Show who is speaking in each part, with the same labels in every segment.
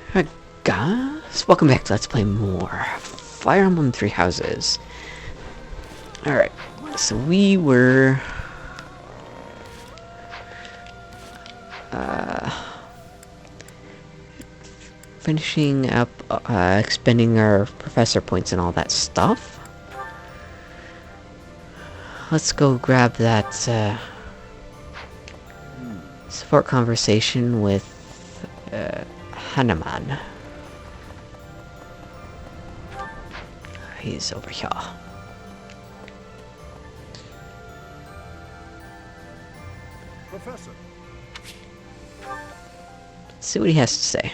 Speaker 1: Alright, guys, welcome back to Let's Play more Fire Emblem Three Houses. Alright, so we were... finishing up, expending our professor points and all that stuff. Let's go grab that, support conversation with, Hanuman. He's over here.
Speaker 2: Professor.
Speaker 1: Let's see what he has to say.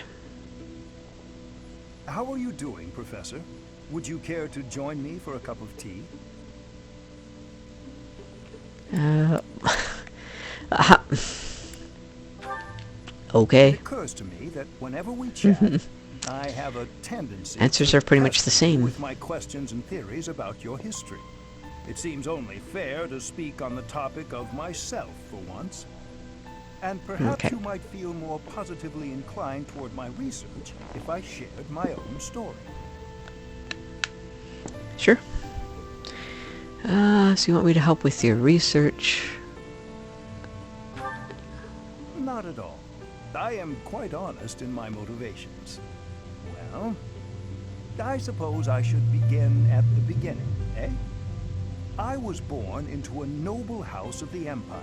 Speaker 2: How are you doing, Professor? Would you care to join me for a cup of tea?
Speaker 1: Okay.
Speaker 2: It occurs to me that whenever we chat, I have a tendency
Speaker 1: Answers
Speaker 2: to
Speaker 1: are pretty much the
Speaker 2: pester you
Speaker 1: same.
Speaker 2: with my questions and theories about your history. It seems only fair to speak on the topic of myself for once. And perhaps
Speaker 1: Okay.
Speaker 2: you might feel more positively inclined toward my research if I shared my own story.
Speaker 1: Sure. So you want me to help with your research?
Speaker 2: Not at all. I am quite honest in my motivations. Well, I suppose I should begin at the beginning, eh? I was born into a noble house of the Empire.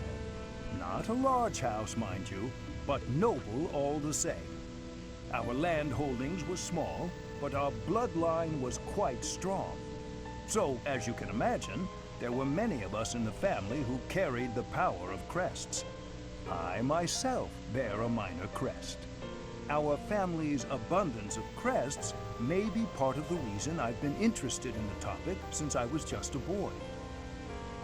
Speaker 2: Not a large house, mind you, but noble all the same. Our land holdings were small, but our bloodline was quite strong. So, as you can imagine, there were many of us in the family who carried the power of crests. I myself bear a minor crest. Our family's abundance of crests may be part of the reason I've been interested in the topic since I was just a boy.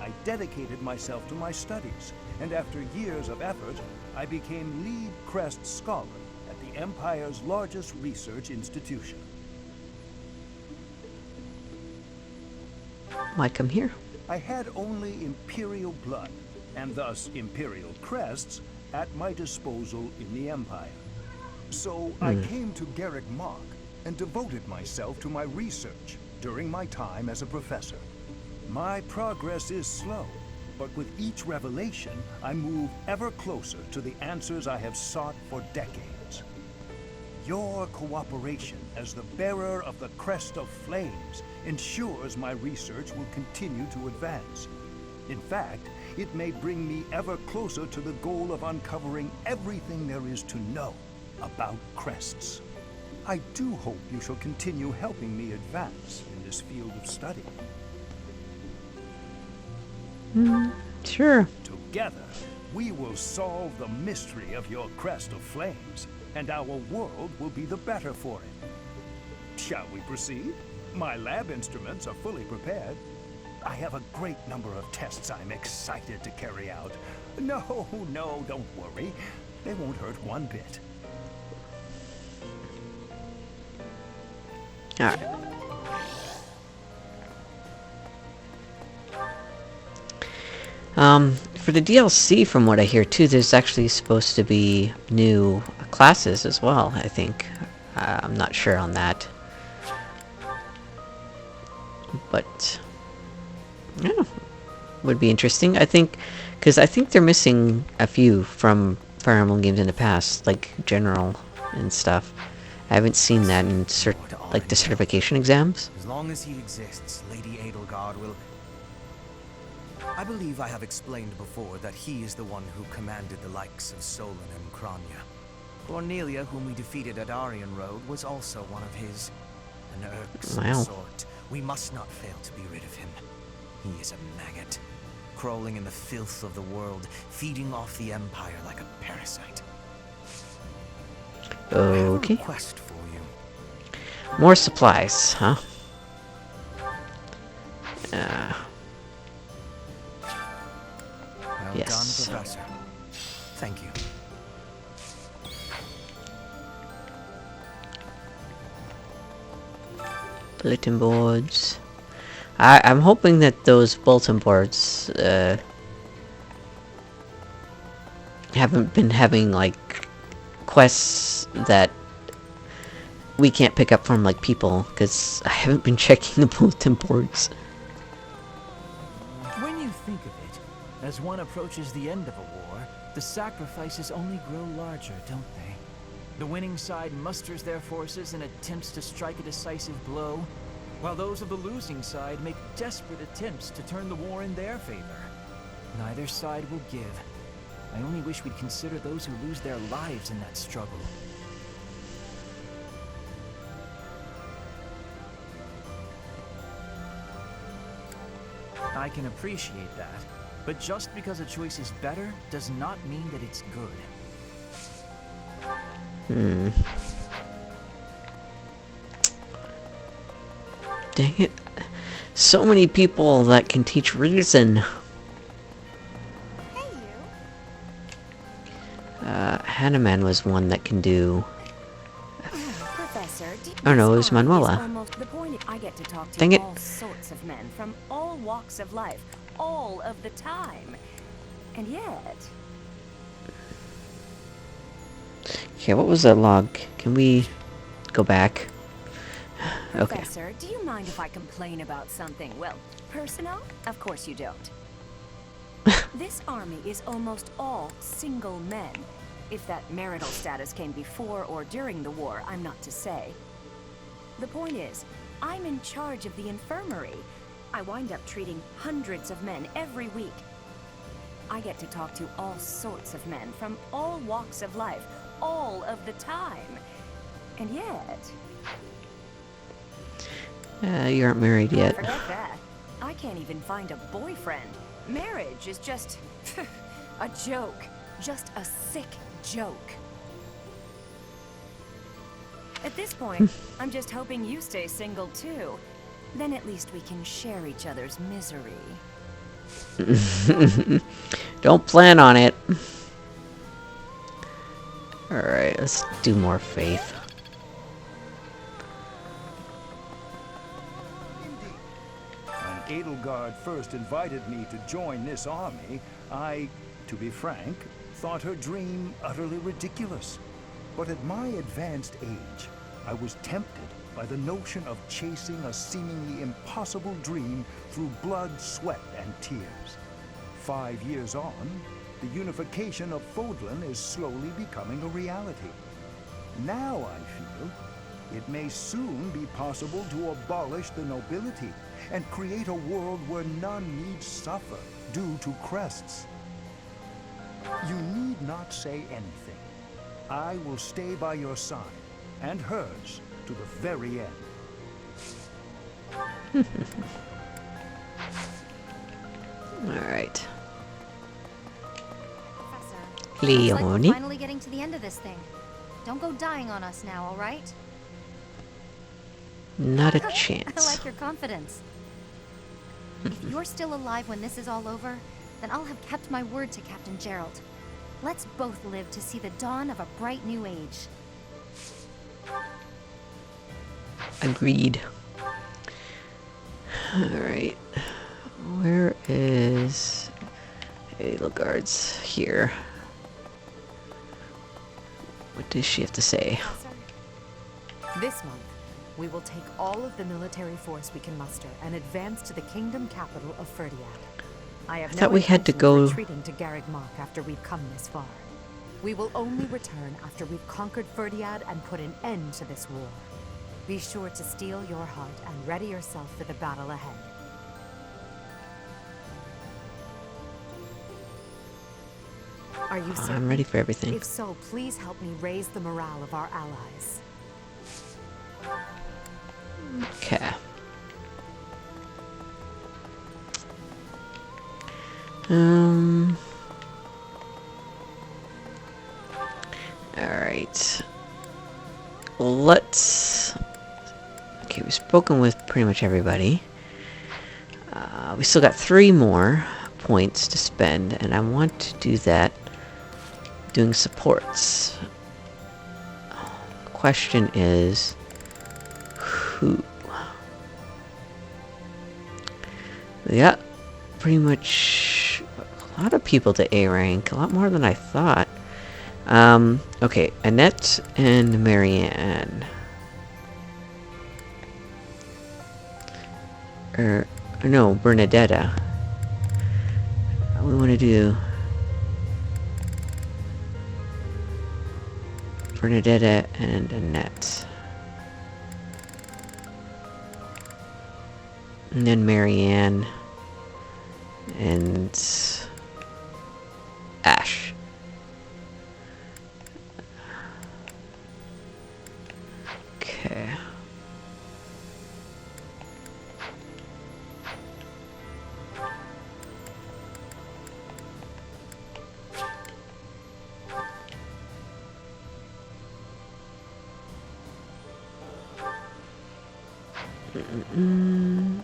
Speaker 2: I dedicated myself to my studies, and after years of effort, I became lead crest scholar at the Empire's largest research institution.
Speaker 1: Why come here?
Speaker 2: I had only Imperial blood, and thus Imperial crests, at my disposal in the Empire. So I came to Garrick Mach and devoted myself to my research during my time as a professor. My progress is slow, but with each revelation, I move ever closer to the answers I have sought for decades. Your cooperation as the bearer of the Crest of Flames ensures my research will continue to advance. In fact, it may bring me ever closer to the goal of uncovering everything there is to know about crests. I do hope you shall continue helping me advance in this field of study.
Speaker 1: Sure.
Speaker 2: Together, we will solve the mystery of your Crest of Flames, and our world will be the better for it. Shall we proceed? My lab instruments are fully prepared. I have a great number of tests I'm excited to carry out. No, don't worry. They won't hurt one bit.
Speaker 1: Alright. For the DLC, from what I hear too, there's actually supposed to be new classes as well, I think. I'm not sure on that. But, yeah, would be interesting. I think, because I think they're missing a few from Fire Emblem games in the past, like General and stuff. I haven't seen that in like the certification exams.
Speaker 3: As long as he exists, Lady Edelgard will... I believe I have explained before that he is the one who commanded the likes of Solon and Kranya. Cornelia, whom we defeated at Aryan Road, was also one of his. An irksome
Speaker 1: Wow.
Speaker 3: sort. We must not fail to be rid of him. He is a maggot, crawling in the filth of the world, feeding off the Empire like a parasite. I have a
Speaker 1: Okay.
Speaker 3: request for you.
Speaker 1: More supplies, huh?
Speaker 3: Well
Speaker 1: Yes.
Speaker 3: done, Professor. Thank you.
Speaker 1: Bulletin boards. I'm hoping that those bulletin boards, haven't been having, like, quests that we can't pick up from, like, people, because I haven't been checking the bulletin boards.
Speaker 4: When you think of it, as one approaches the end of a war, the sacrifices only grow larger, don't they? The winning side musters their forces and attempts to strike a decisive blow, while those of the losing side make desperate attempts to turn the war in their favor. Neither side will give. I only wish we'd consider those who lose their lives in that struggle. I can appreciate that, but just because a choice is better does not mean that it's good.
Speaker 1: Dang it. So many people that can teach reason.
Speaker 5: Hey, you.
Speaker 1: Hanuman was one that can do...
Speaker 5: Professor,
Speaker 1: Oh no, it was
Speaker 5: this army is
Speaker 1: Manuela.
Speaker 5: almost the point. I get to talk
Speaker 1: Dang
Speaker 5: to
Speaker 1: it.
Speaker 5: all sorts of men from all walks of life, all of the time. And yet,
Speaker 1: Okay, what was that log? Can we go back? Okay.
Speaker 5: Professor, do you mind if I complain about something, well, personal? Of course you don't. This army is almost all single men. If that marital status came before or during the war, I'm not to say. The point is, I'm in charge of the infirmary. I wind up treating hundreds of men every week. I get to talk to all sorts of men from all walks of life, all of the time. And yet...
Speaker 1: You aren't married yet.
Speaker 5: Forget that. I can't even find a boyfriend. Marriage is just... a joke. Just a sick joke. At this point, I'm just hoping you stay single too. Then at least we can share each other's misery.
Speaker 1: Don't plan on it. Alright, let's do more faith.
Speaker 2: When Edelgard first invited me to join this army, I, to be frank, thought her dream utterly ridiculous. But at my advanced age, I was tempted by the notion of chasing a seemingly impossible dream through blood, sweat, and tears. 5 years on, the unification of Fodlan is slowly becoming a reality. Now I feel it may soon be possible to abolish the nobility and create a world where none need suffer due to crests. You need not say anything. I will stay by your side, and hers, to the very end.
Speaker 1: Alright.
Speaker 6: Professor, looks like
Speaker 1: Leone?
Speaker 6: we're finally getting to the end of this thing. Don't go dying on us now, all right?
Speaker 1: Not a
Speaker 6: I
Speaker 1: chance.
Speaker 6: like your confidence. If you're still alive when this is all over, then I'll have kept my word to Captain Gerald. Let's both live to see the dawn of a bright new age.
Speaker 1: Agreed. Alright. Where is Edelgard's here? What does she have to say?
Speaker 7: This month, we will take all of the military force we can muster and advance to the kingdom capital of Ferdiad. I have
Speaker 1: thought we had to go-
Speaker 7: retreating to Garreg Mach after we've come this far. We will only return after we've conquered Ferdiad and put an end to this war. Be sure to steel your heart and ready yourself for the battle ahead. Are you certain?
Speaker 1: I'm ready for everything.
Speaker 7: If so, please help me raise the morale of our allies.
Speaker 1: Okay. Alright. Let's... Okay, we've spoken with pretty much everybody. We still got 3 more points to spend, and I want to do that doing supports. The question is... who? We got pretty much a lot of people to A rank, a lot more than I thought. Okay, Annette and Marianne. Or no, Bernadetta. We want to do Bernadetta and Annette. And then Marianne and Ash. Okay. Mm-mm.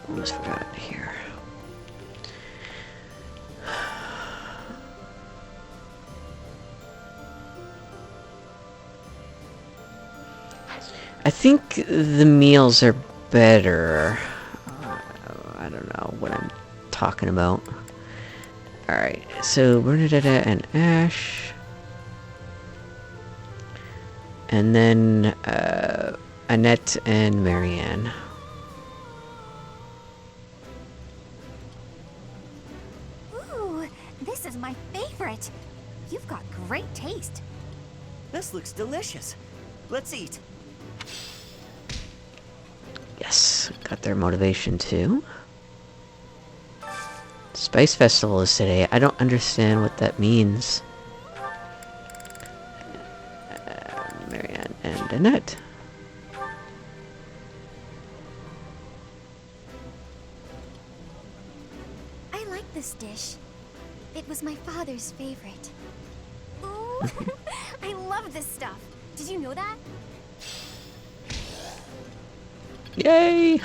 Speaker 1: Almost forgot here. I think the meals are better. I don't know what I'm talking about. Alright, so Bernadetta and Ash. And then Annette and Marianne.
Speaker 6: Ooh, this is my favorite. You've got great taste.
Speaker 3: This looks delicious. Let's eat.
Speaker 1: Yes, got their motivation too. Spice Festival is today. I don't understand what that means. Marianne and Annette.
Speaker 6: I like this dish. It was my father's favorite. Ooh, I love this stuff. Did you know that?
Speaker 1: Yay!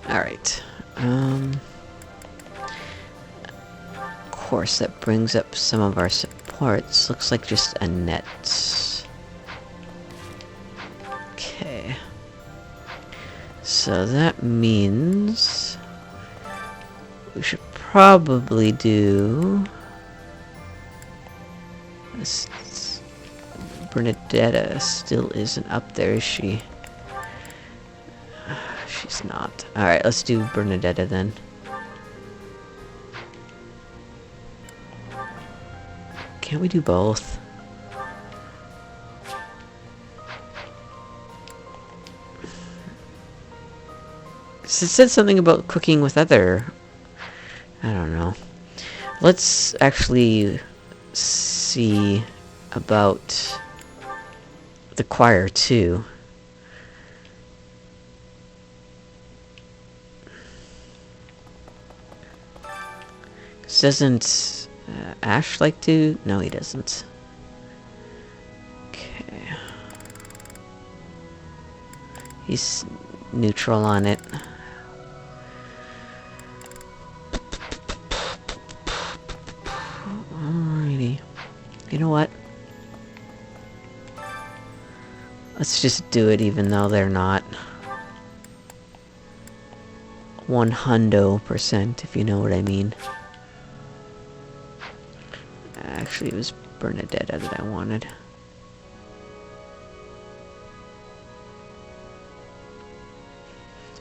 Speaker 1: Alright. Of course, that brings up some of our supports. Looks like just Annette. Okay. So that means we should probably do Bernadetta still isn't up there, is she? She's not. Alright, let's do Bernadetta then. Can't we do both? It said something about cooking with other... I don't know. Let's actually see about the choir too. Doesn't Ash like to? No, he doesn't. Okay. He's neutral on it. Alrighty. You know what? Let's just do it even though they're not 100%, if you know what I mean. Actually, it was Bernadetta that I wanted.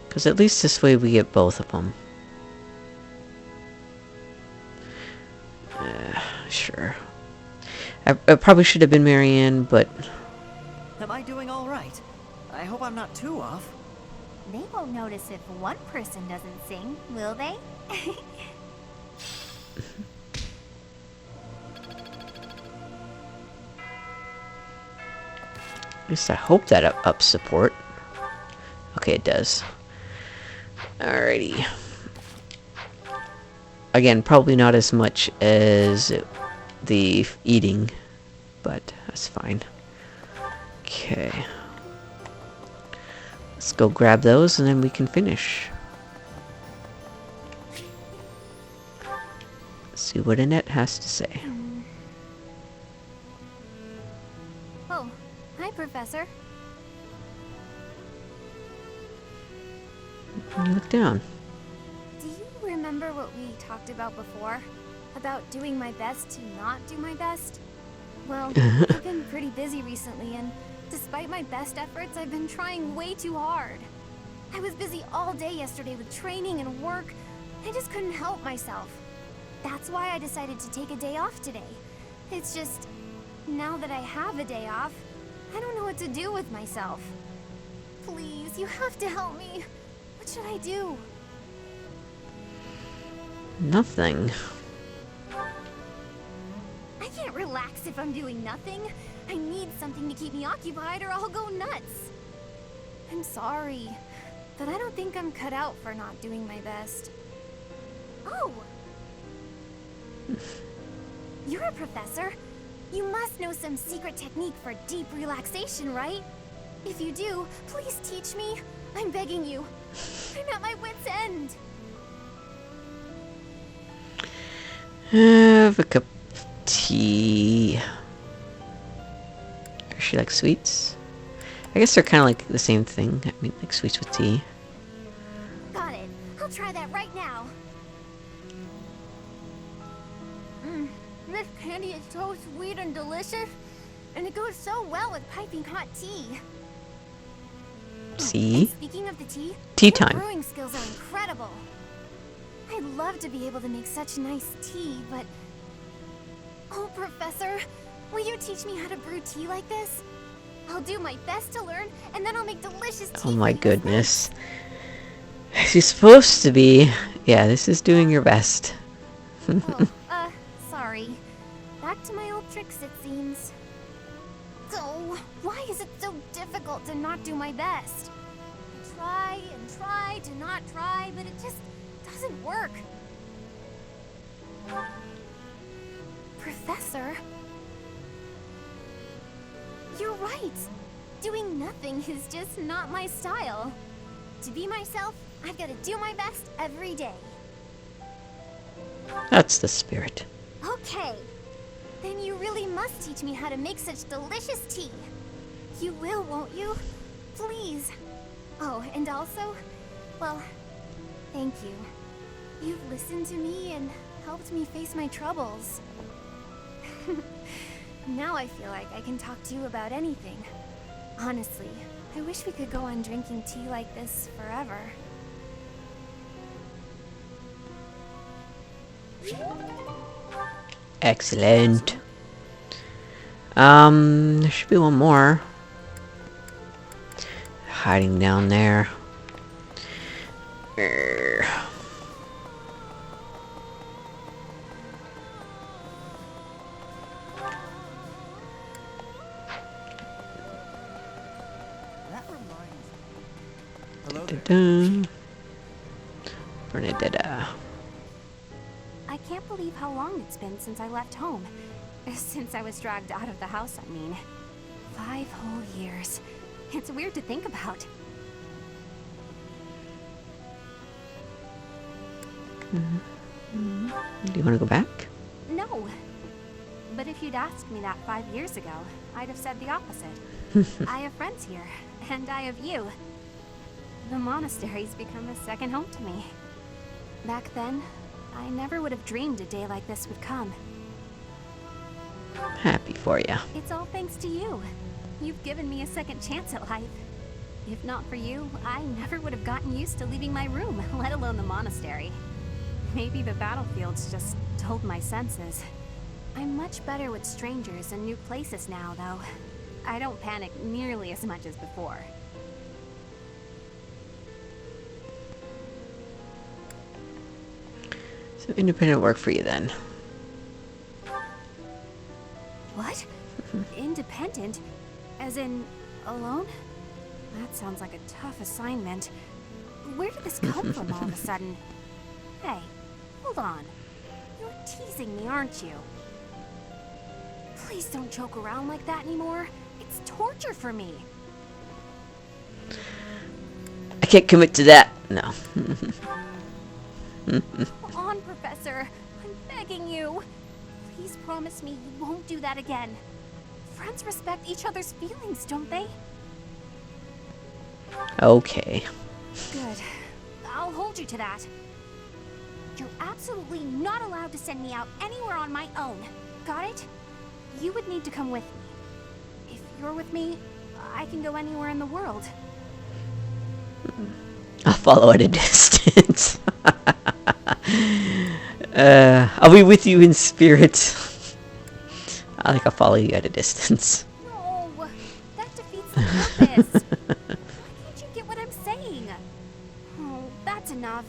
Speaker 1: Because at least this way we get both of them. Sure. I probably should have been Marianne, but...
Speaker 3: Am I doing all right? I hope I'm not too off.
Speaker 6: They won't notice if one person doesn't sing, will they?
Speaker 1: At least I hope that ups support. Okay, it does. Alrighty. Again, probably not as much as the eating, but that's fine. Okay. Let's go grab those and then we can finish. Let's see what Annette has to say.
Speaker 6: Oh, hi, Professor.
Speaker 1: You look down.
Speaker 6: Do you remember what we talked about before? About doing my best to not do my best? Well, I've been pretty busy recently, and despite my best efforts, I've been trying way too hard. I was busy all day yesterday with training and work. I just couldn't help myself. That's why I decided to take a day off today. It's just, now that I have a day off, I don't know what to do with myself. Please, you have to help me. What should I do?
Speaker 1: Nothing.
Speaker 6: I can't relax if I'm doing nothing. I need something to keep me occupied or I'll go nuts. I'm sorry, but I don't think I'm cut out for not doing my best. Oh! You're a professor. You must know some secret technique for deep relaxation, right? If you do, please teach me. I'm begging you. I'm at my wit's end.
Speaker 1: Have a cup of tea. Does she like sweets? I guess they're kind of like the same thing. I mean, like sweets with tea.
Speaker 6: Got it. I'll try that right now. This candy is so sweet and delicious, and it goes so well with piping hot tea.
Speaker 1: See?
Speaker 6: And speaking of the tea,
Speaker 1: Tea
Speaker 6: your
Speaker 1: time.
Speaker 6: brewing skills are incredible. I'd love to be able to make such nice tea, but... Oh, Professor, will you teach me how to brew tea like this? I'll do my best to learn, and then I'll make delicious tea.
Speaker 1: Oh my
Speaker 6: for you.
Speaker 1: goodness. She's supposed to be. Yeah, this is doing your best.
Speaker 6: Oh, sorry. Back to my old tricks, it seems. So, why is it so difficult to not do my best? I try and try to not try, but it just doesn't work. Professor? You're right. Doing nothing is just not my style. To be myself, I've got to do my best every day.
Speaker 1: That's the spirit.
Speaker 6: Okay. Then you really must teach me how to make such delicious tea. You will, won't you? Please. Oh, and also, well, thank you. You've listened to me and helped me face my troubles. Now I feel like I can talk to you about anything. Honestly, I wish we could go on drinking tea like this forever.
Speaker 1: Excellent. There should be one more. Hiding down there. Grr.
Speaker 3: That reminds me. Hello there.
Speaker 1: Da-da. Bernadetta.
Speaker 5: I can't believe how long it's been since I left home. Since I was dragged out of the house, I mean. 5 whole years. It's weird to think about.
Speaker 1: Do you want to go back?
Speaker 5: No. But if you'd asked me that 5 years ago, I'd have said the opposite. I have friends here, and I have you. The monastery's become a second home to me. Back then, I never would have dreamed a day like this would come.
Speaker 1: Happy for you.
Speaker 5: It's all thanks to you. You've given me a second chance at life. If not for you, I never would have gotten used to leaving my room, let alone the monastery. Maybe the battlefields just dulled my senses. I'm much better with strangers and new places now, though. I don't panic nearly as much as before.
Speaker 1: So independent work for you then.
Speaker 5: What? Independent? As in, alone? That sounds like a tough assignment. Where did this come from all of a sudden? Hey, hold on. You're teasing me, aren't you? Please don't joke around like that anymore. It's torture for me.
Speaker 1: I can't commit to that. No.
Speaker 6: Come on, Professor. I'm begging you. Please promise me you won't do that again. Friends respect each other's feelings, don't they?
Speaker 1: Okay.
Speaker 6: Good. I'll hold you to that. You're absolutely not allowed to send me out anywhere on my own. Got it? You would need to come with me. If you're with me, I can go anywhere in the world.
Speaker 1: I'll follow at a distance. I'll be with you in spirit. I'll follow you at a distance.
Speaker 6: No, that defeats the purpose. Why can't you get what I'm saying? Oh, that's enough.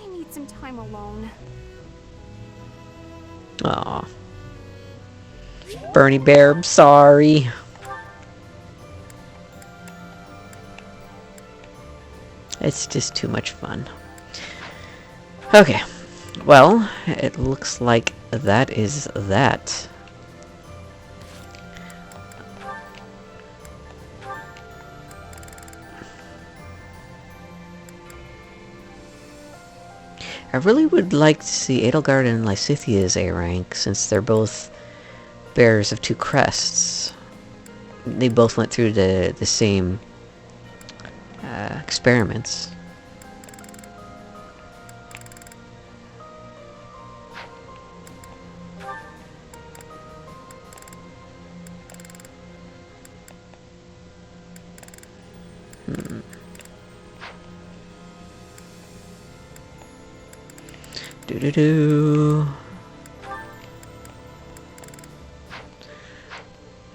Speaker 6: I need some time alone.
Speaker 1: Aw. Bernie Bear, I'm sorry. It's just too much fun. Okay. Well, it looks like that is that. I really would like to see Edelgard and Lysithia's A rank, since they're both bearers of two crests. They both went through the same experiments. Do-do-do.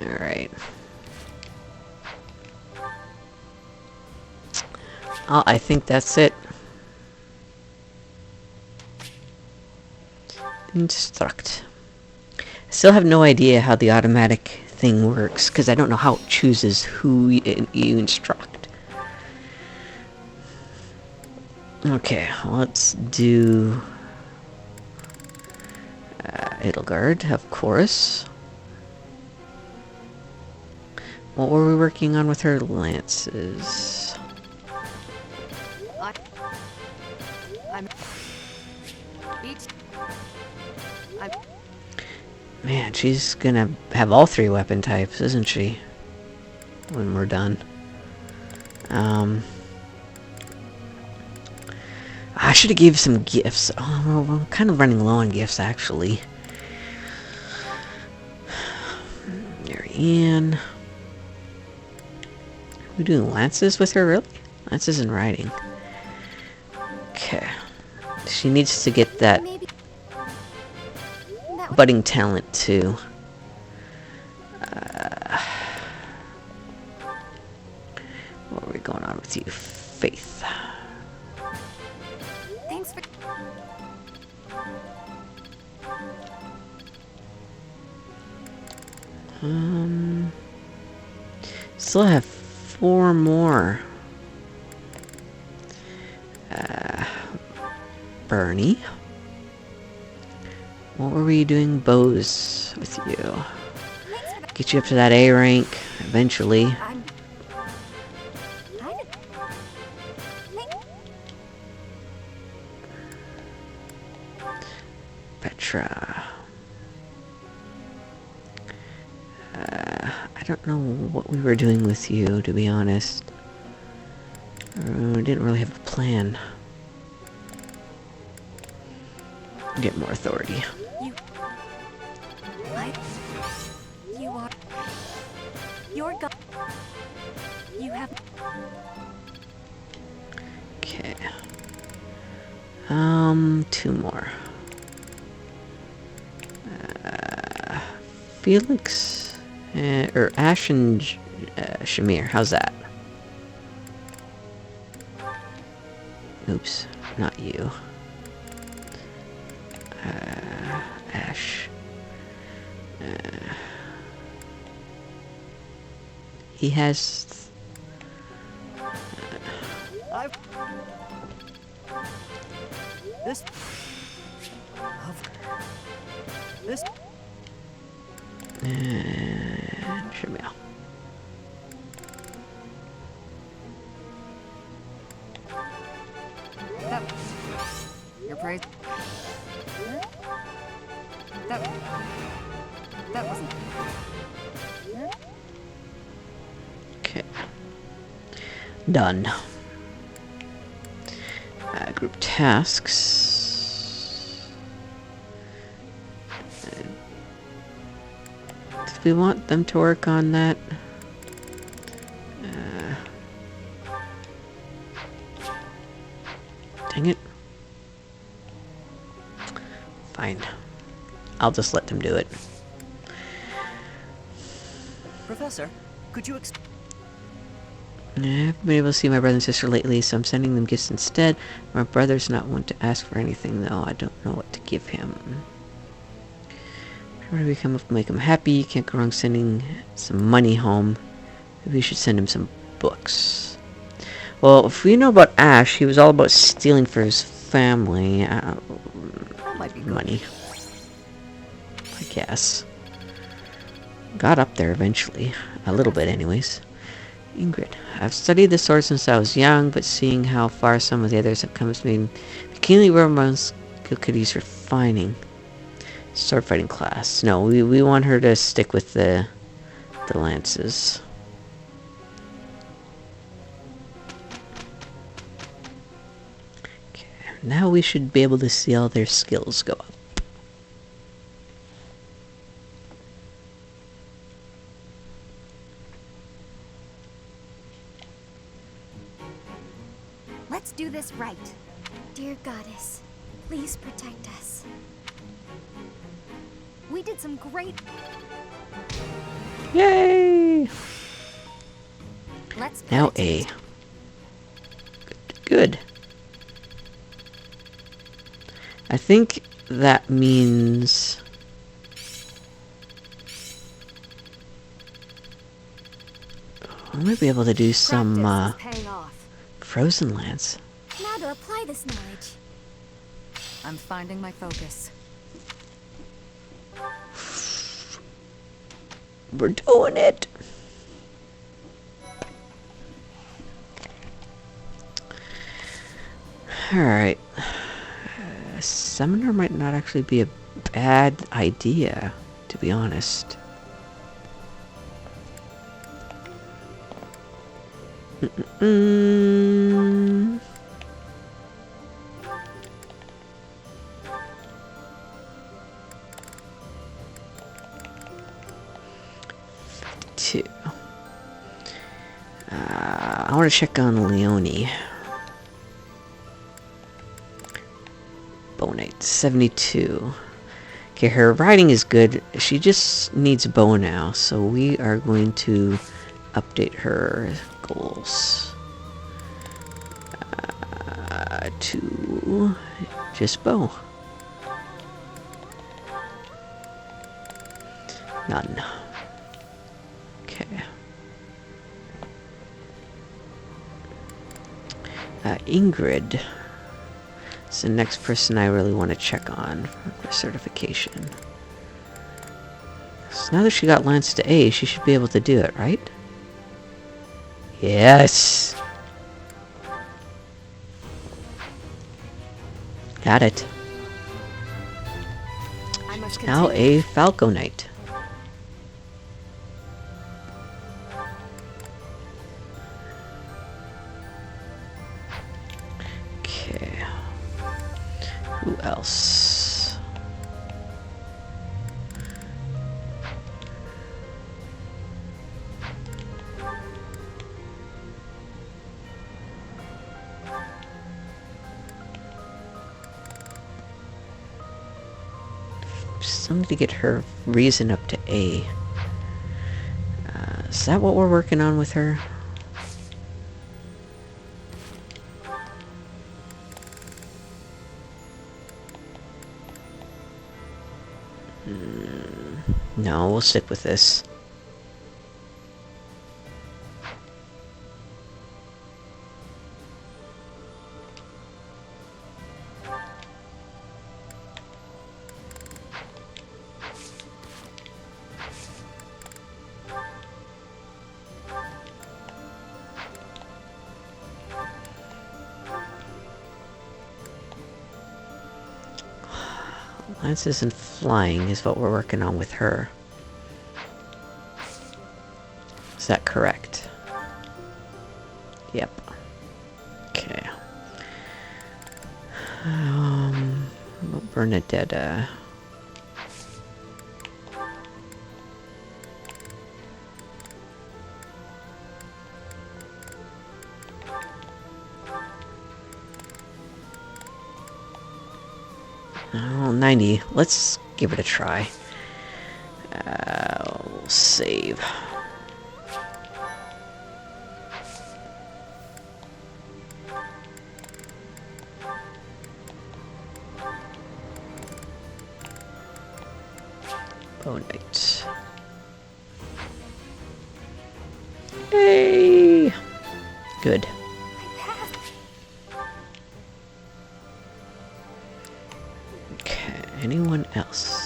Speaker 1: Alright. Oh, I think that's it. Instruct. I still have no idea how the automatic thing works, because I don't know how it chooses who you instruct. Okay, let's do Edelgard, of course. What were we working on with her lances? Man, she's gonna have all three weapon types, isn't she? When we're done. I should have gave some gifts. Oh, I'm kind of running low on gifts, actually. Marianne. We're doing lances with her, really? Lances and riding. Okay. She needs to get that budding talent, too. What are we going on with you? Faith.
Speaker 6: Thanks for...
Speaker 1: Still have 4 more. Bernie. What were we doing bows with you? Get you up to that A rank eventually. Petra. I don't know what we were doing with you, to be honest. We didn't really have a plan. Get more authority.
Speaker 5: You are... You're God. You have...
Speaker 1: Okay. 2 more. Felix, or Ash and Shamir. How's that? Oops, not you. Ash. He has...
Speaker 3: This...
Speaker 1: And Shamil.
Speaker 7: Your praise. That wasn't.
Speaker 1: Okay. Done. Group tasks. Do we want them to work on that? Dang it. Fine. I'll just let them do it.
Speaker 3: Professor, could you
Speaker 1: I haven't been able to see my brother and sister lately, so I'm sending them gifts instead. My brother's not one to ask for anything, though. I don't know what to give him. Trying to make him happy. Can't go wrong sending some money home. Maybe we should send him some books. Well, if we know about Ash, he was all about stealing for his family.
Speaker 3: might be
Speaker 1: Money. I guess. Got up there eventually. A little bit, anyways. Ingrid. I've studied the sword since I was young, but seeing how far some of the others have come has made me keenly aware of my skill could use refining. Sword fighting class. No, we want her to stick with the lances. Okay, now we should be able to see all their skills go up.
Speaker 6: Let's do this right. Dear Goddess, please protect us. We did some great...
Speaker 1: Yay!
Speaker 6: Let's put
Speaker 1: Now
Speaker 6: it to
Speaker 1: A.
Speaker 6: the
Speaker 1: Good. I think that means... I might be able to do some
Speaker 6: practice is paying off.
Speaker 1: frozen lands.
Speaker 6: Now to apply this knowledge.
Speaker 7: I'm finding my focus.
Speaker 1: We're doing it. Alright. Summoner might not actually be a bad idea, to be honest. Two. I want to check on Leonie. Bow Knight, 72. Okay, her riding is good. She just needs bow now, so we are going to update her goals to just bow. None. Okay. Ingrid is the next person I really want to check on for certification. So now that she got Lance to A, she should be able to do it, right? Yes! Got it.
Speaker 6: I must
Speaker 1: Now
Speaker 6: continue.
Speaker 1: a Falco Knight. Okay. Who else? Something to get her reason up to A. Is that what we're working on with her? No, we'll stick with this. Lances and flying is what we're working on with her. Is that correct? Yep. Okay. Bernadetta. Oh, 90. Let's give it a try. We'll save. Oh, night. Hey! Good. Okay, anyone else?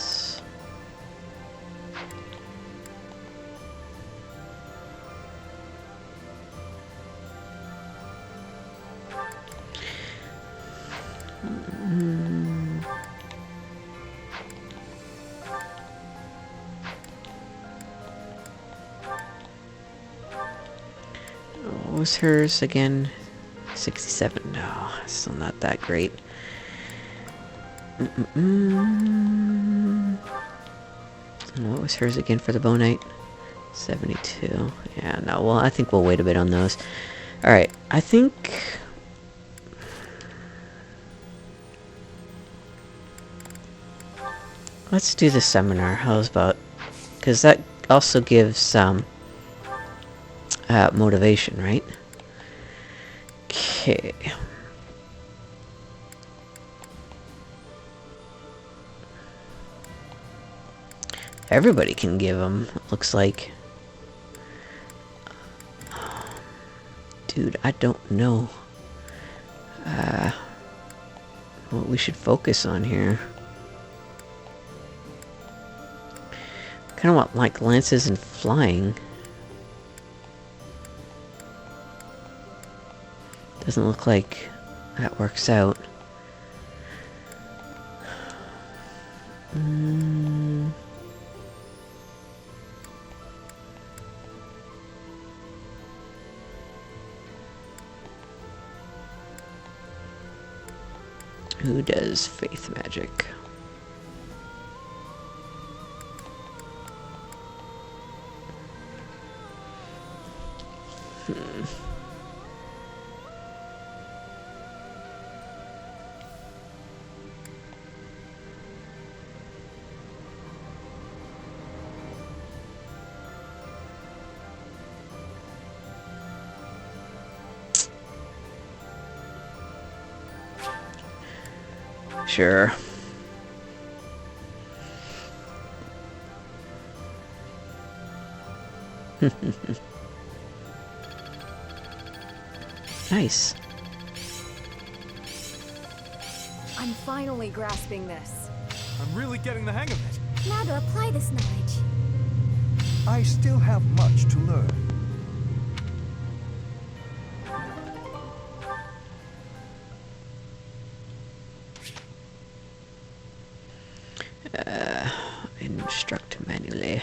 Speaker 1: What was hers again? 67. No, still not that great. What was hers again for the Bow Knight? 72. Yeah, no, well, I think we'll wait a bit on those. Alright, I think... let's do the seminar. How's about... because that also gives some motivation, right? Okay. Everybody can give them, looks like. Dude, I don't know what we should focus on here. Kind of want like lances and flying. Doesn't look like that works out. Who does faith magic? Sure. Nice.
Speaker 5: I'm finally grasping this.
Speaker 3: I'm really getting the hang of it.
Speaker 6: Now to apply this knowledge.
Speaker 2: I still have much to learn.
Speaker 1: Instruct manually.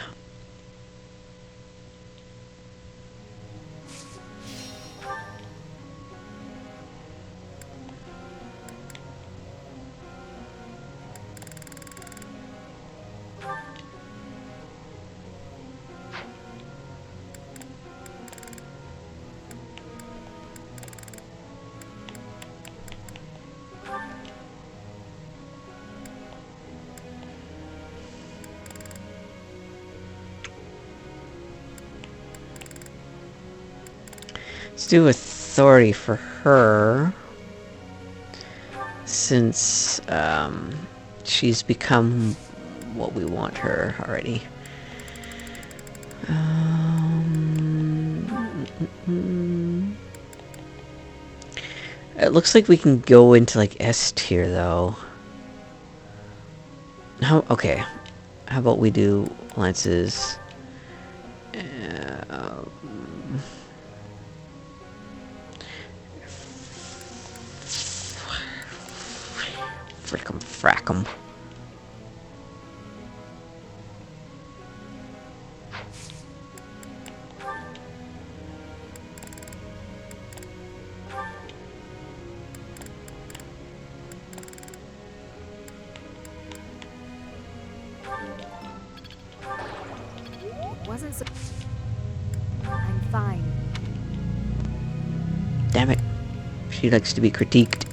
Speaker 1: Let's do authority for her, since she's become what we want her already. It looks like we can go into like S tier though. Okay, how about we do lances? Frack 'em.
Speaker 6: wasn't so... I'm fine.
Speaker 1: Damn it. She likes to be critiqued.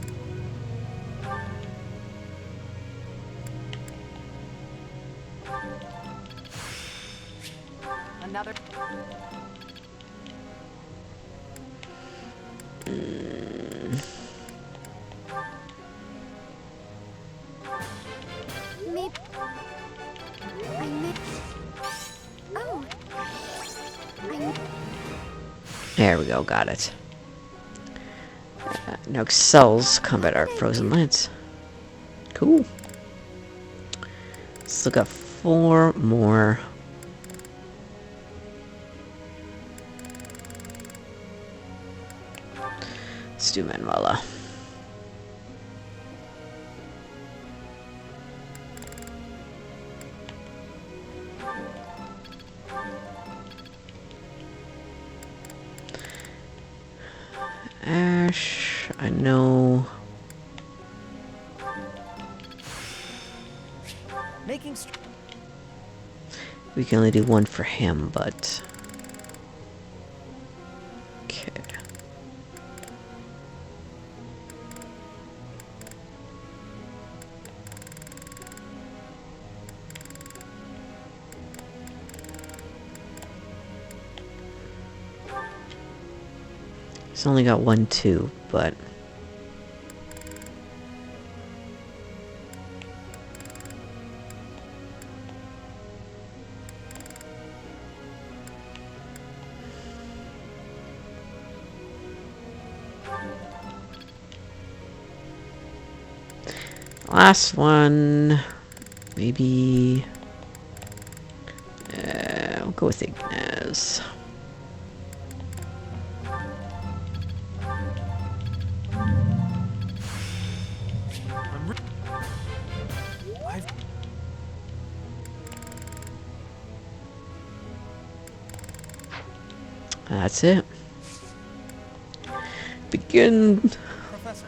Speaker 7: Another.
Speaker 6: Maybe... I may... Oh!
Speaker 1: There we go, got it. Now excels combat art frozen lance. Cool. Still got 4 more. Let's do Manuela. Ash, I know.
Speaker 3: Making
Speaker 1: We can only do 1 for him, but... Okay. He's only got 1, 2, but... Last one, maybe. I'll go with Ignaz. That's it. Begin.
Speaker 3: Professor.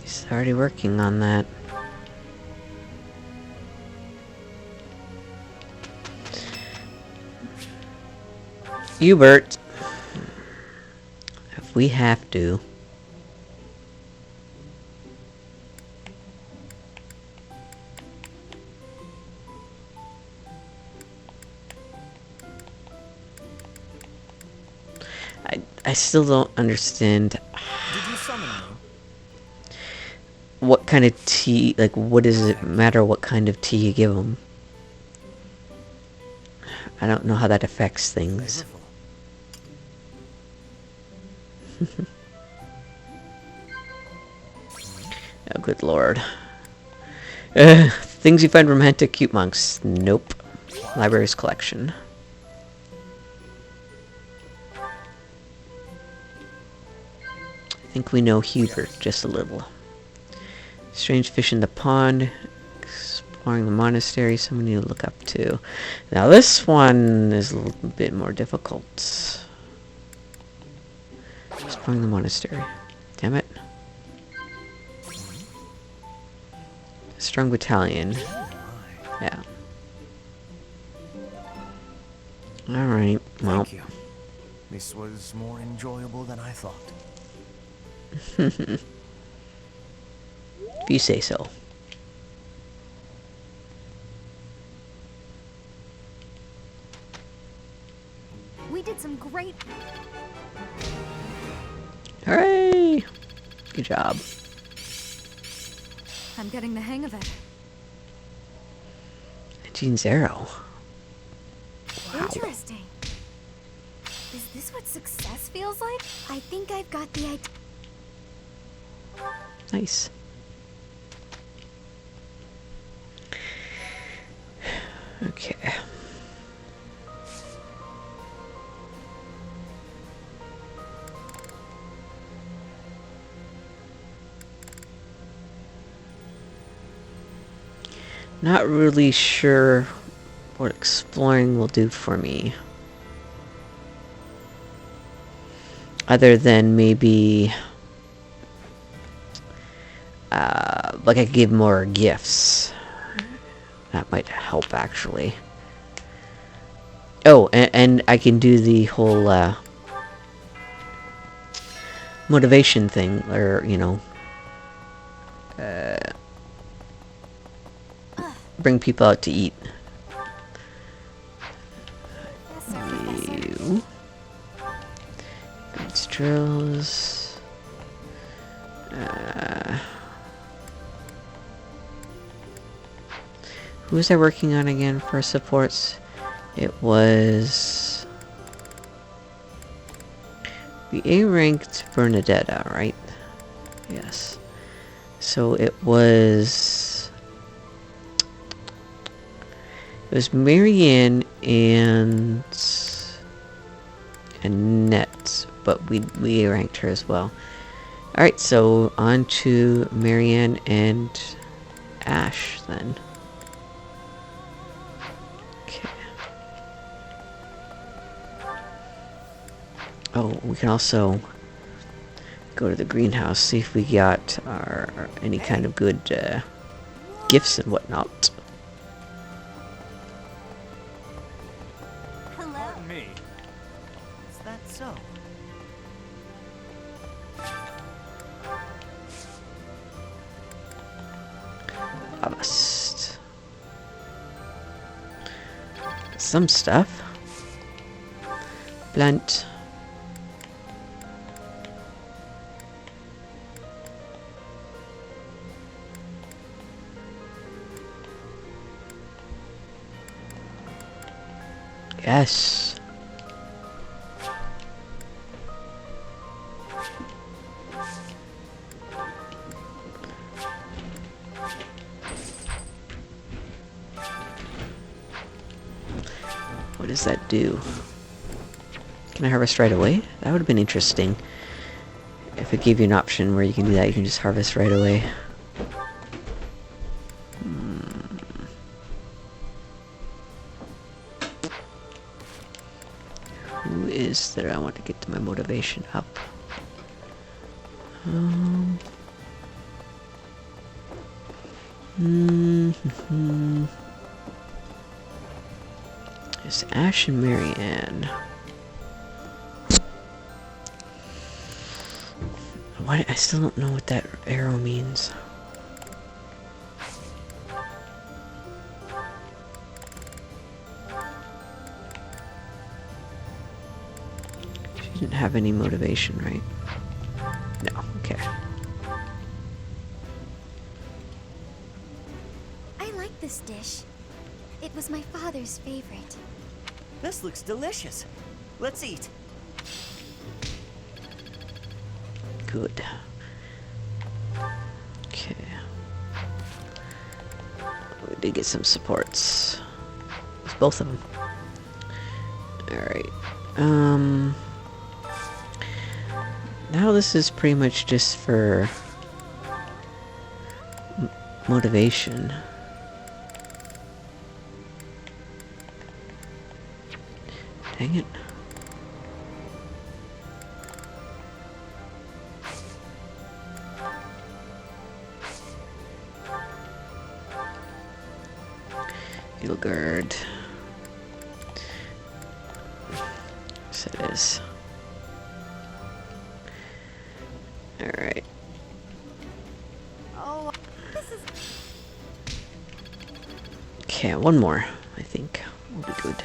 Speaker 1: He's already working on that. Hubert, if we have to. I still don't understand
Speaker 3: Did you summon me?
Speaker 1: what kind of tea, like, what does it matter what kind of tea you give them? I don't know how that affects things.
Speaker 3: Flavorful.
Speaker 1: Oh, good lord. Things you find romantic cute monks. Nope. Library's collection. I think we know Hubert just a little. Strange fish in the pond. Exploring the monastery. Someone you look up to. Now this one is a little bit more difficult. Exploring the monastery. Damn it. Strong battalion. Yeah. Alright, well.
Speaker 3: Thank you. This was more enjoyable than I thought.
Speaker 1: If you say so.
Speaker 6: We did some great...
Speaker 1: Hooray! Good job.
Speaker 6: I'm getting the hang of it.
Speaker 1: Jean's arrow. Wow.
Speaker 6: Interesting. Is this what success feels like? I think I've got the idea.
Speaker 1: Nice. Okay. Not really sure what exploring will do for me. Other than maybe... like I could give more gifts. That might help, actually. Oh, and I can do the whole, motivation thing, or, you know, bring people out to eat.
Speaker 6: Yes, sir, Professor.
Speaker 1: You. Beats drills. Who was I working on again for supports? It was the A-ranked Bernadetta, right? Yes. So it was Marianne and Annette, but we ranked her as well. Alright, so on to Marianne and Ash then. Okay. Oh, we can also go to the greenhouse, see if we got any kind of good gifts and whatnot.
Speaker 6: Hello.
Speaker 3: Pardon me. Is that so?
Speaker 1: Harvest. Some stuff. Plant. Yes. What does that do? Can I harvest right away? That would have been interesting. If it gave you an option where you can do that, you can just harvest right away. Who is there? I want to get to my motivation up. There's Ash and Marianne. Why? I still don't know what that arrow means. She didn't have any motivation, right? No, okay.
Speaker 6: I like this dish. It was my father's favorite.
Speaker 3: This looks delicious. Let's eat.
Speaker 1: Good. Okay. We did get some supports. It's both of them. Alright. Now this is pretty much just for motivation. Dang it. Edelgard. Yes, it is. Alright.
Speaker 6: Oh, this is...
Speaker 1: Okay, one more, I think. Will be good.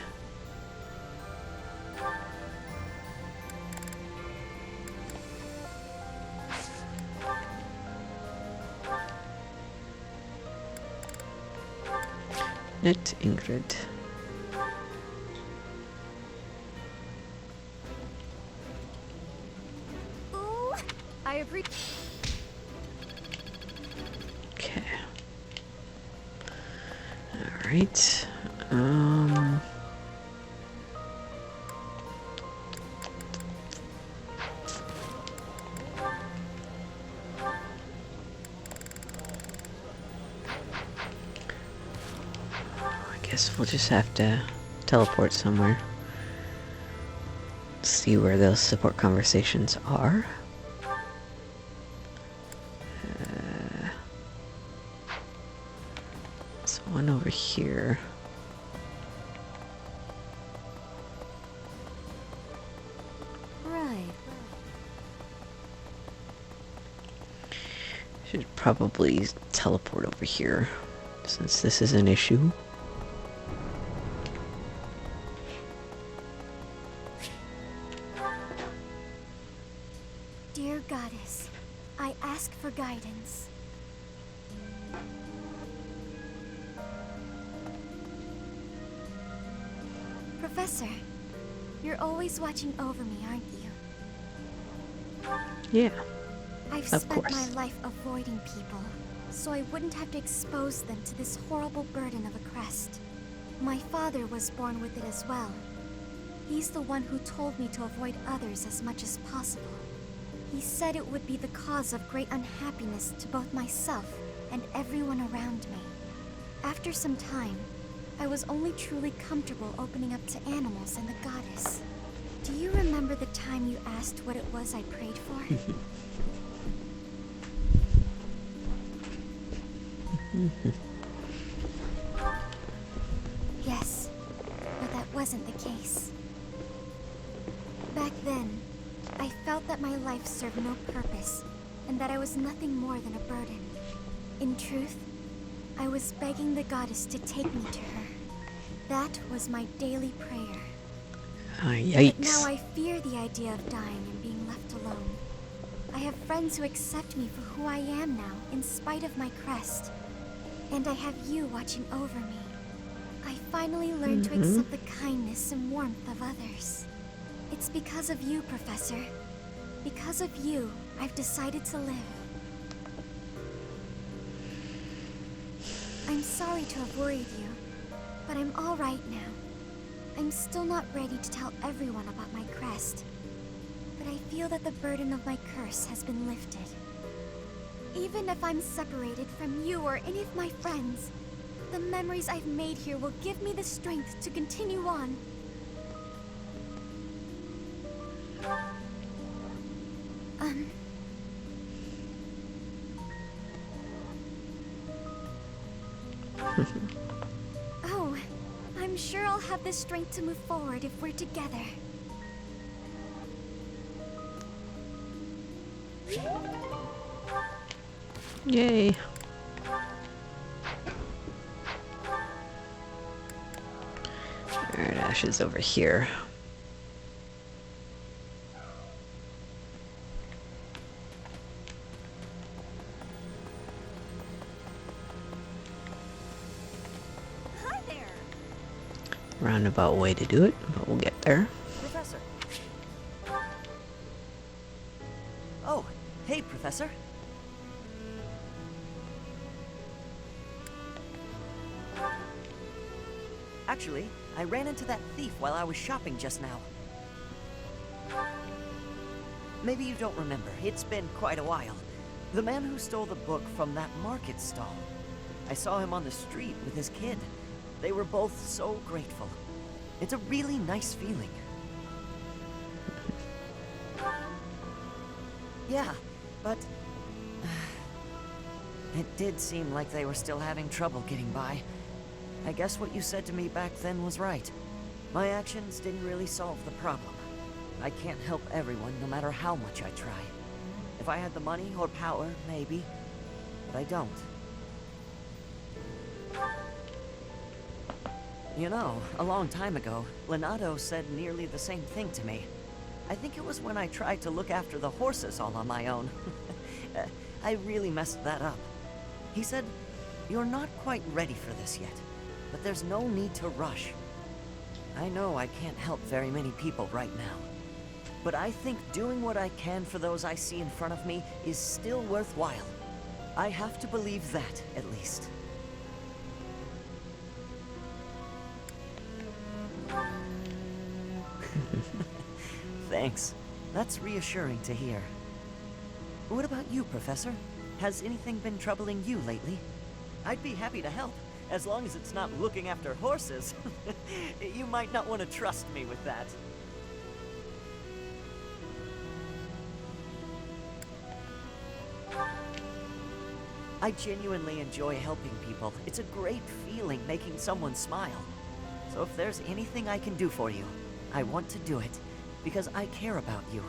Speaker 1: Net Ingrid.
Speaker 6: Ooh, I appreciate...
Speaker 1: Okay. Alright. I guess we'll just have to teleport somewhere. See where those support conversations are. So one over here.
Speaker 5: Right.
Speaker 1: Should probably teleport over here, since this is an issue.
Speaker 6: Dear Goddess, I ask for guidance. Professor, you're always watching over me, aren't you?
Speaker 1: Yeah.
Speaker 6: I've
Speaker 1: Of
Speaker 6: spent
Speaker 1: course.
Speaker 6: my life avoiding people, so I wouldn't have to expose them to this horrible burden of a crest. My father was born with it as well. He's the one who told me to avoid others as much as possible. He said it would be the cause of great unhappiness to both myself and everyone around me. After some time, I was only truly comfortable opening up to animals and the goddess. Do you remember the time you asked what it was I prayed for? Yes, but that wasn't the case. Back then, I felt that my life served no purpose, and that I was nothing more than a burden. In truth, I was begging the goddess to take me to her. That was my daily prayer.
Speaker 1: Yikes.
Speaker 6: But now I fear the idea of dying and being left alone. I have friends who accept me for who I am now, in spite of my crest. And I have you watching over me. I finally learned to accept the kindness and warmth of others. It's because of you, Professor. Because of you, I've decided to live. I'm sorry to have worried you, but I'm all right now. I'm still not ready to tell everyone about my crest, but I feel that the burden of my curse has been lifted. Even if I'm separated from you or any of my friends, the memories I've made here will give me the strength to continue on. Oh, I'm sure I'll have the strength to move forward if we're together.
Speaker 1: Yay. Alright, Ash is over here.
Speaker 5: Hi there.
Speaker 1: Roundabout way to do it, but we'll get there.
Speaker 8: Professor. Oh, hey, Professor. Actually, I ran into that thief while I was shopping just now. Maybe you don't remember. It's been quite a while. The man who stole the book from that market stall. I saw him on the street with his kid. They were both so grateful. It's a really nice feeling. Yeah, but it did seem like they were still having trouble getting by. I guess what you said to me back then was right. My actions didn't really solve the problem. I can't help everyone, no matter how much I try. If I had the money or power, maybe. But I don't. You know, a long time ago, Leonardo said nearly the same thing to me. I think it was when I tried to look after the horses all on my own. I really messed that up. He said, "You're not quite ready for this yet, but there's no need to rush." I know I can't help very many people right now, but I think doing what I can for those I see in front of me is still worthwhile. I have to believe that, at least. Thanks. That's reassuring to hear. What about you, Professor? Has anything been troubling you lately? I'd be happy to help, as long as it's not looking after horses. You might not want to trust me with that. I genuinely enjoy helping people. It's a great feeling making someone smile. So if there's anything I can do for you, I want to do it, because I care about you.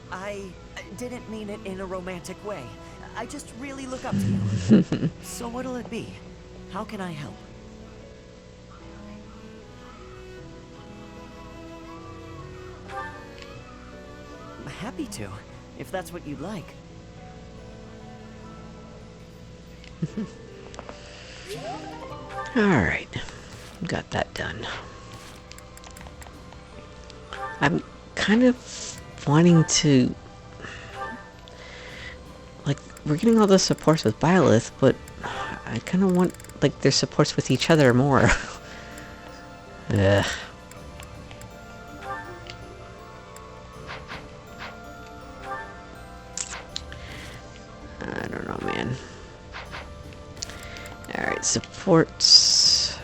Speaker 8: I didn't mean it in a romantic way. I just really look up to you. So what'll it be? How can I help? I'm happy to, if that's what you'd like.
Speaker 1: Alright. Got that done. I'm kind of wanting to... Like, we're getting all the supports with Byleth, but I kind of want, like, their supports with each other more. Ugh. I don't know, man. Alright, supports.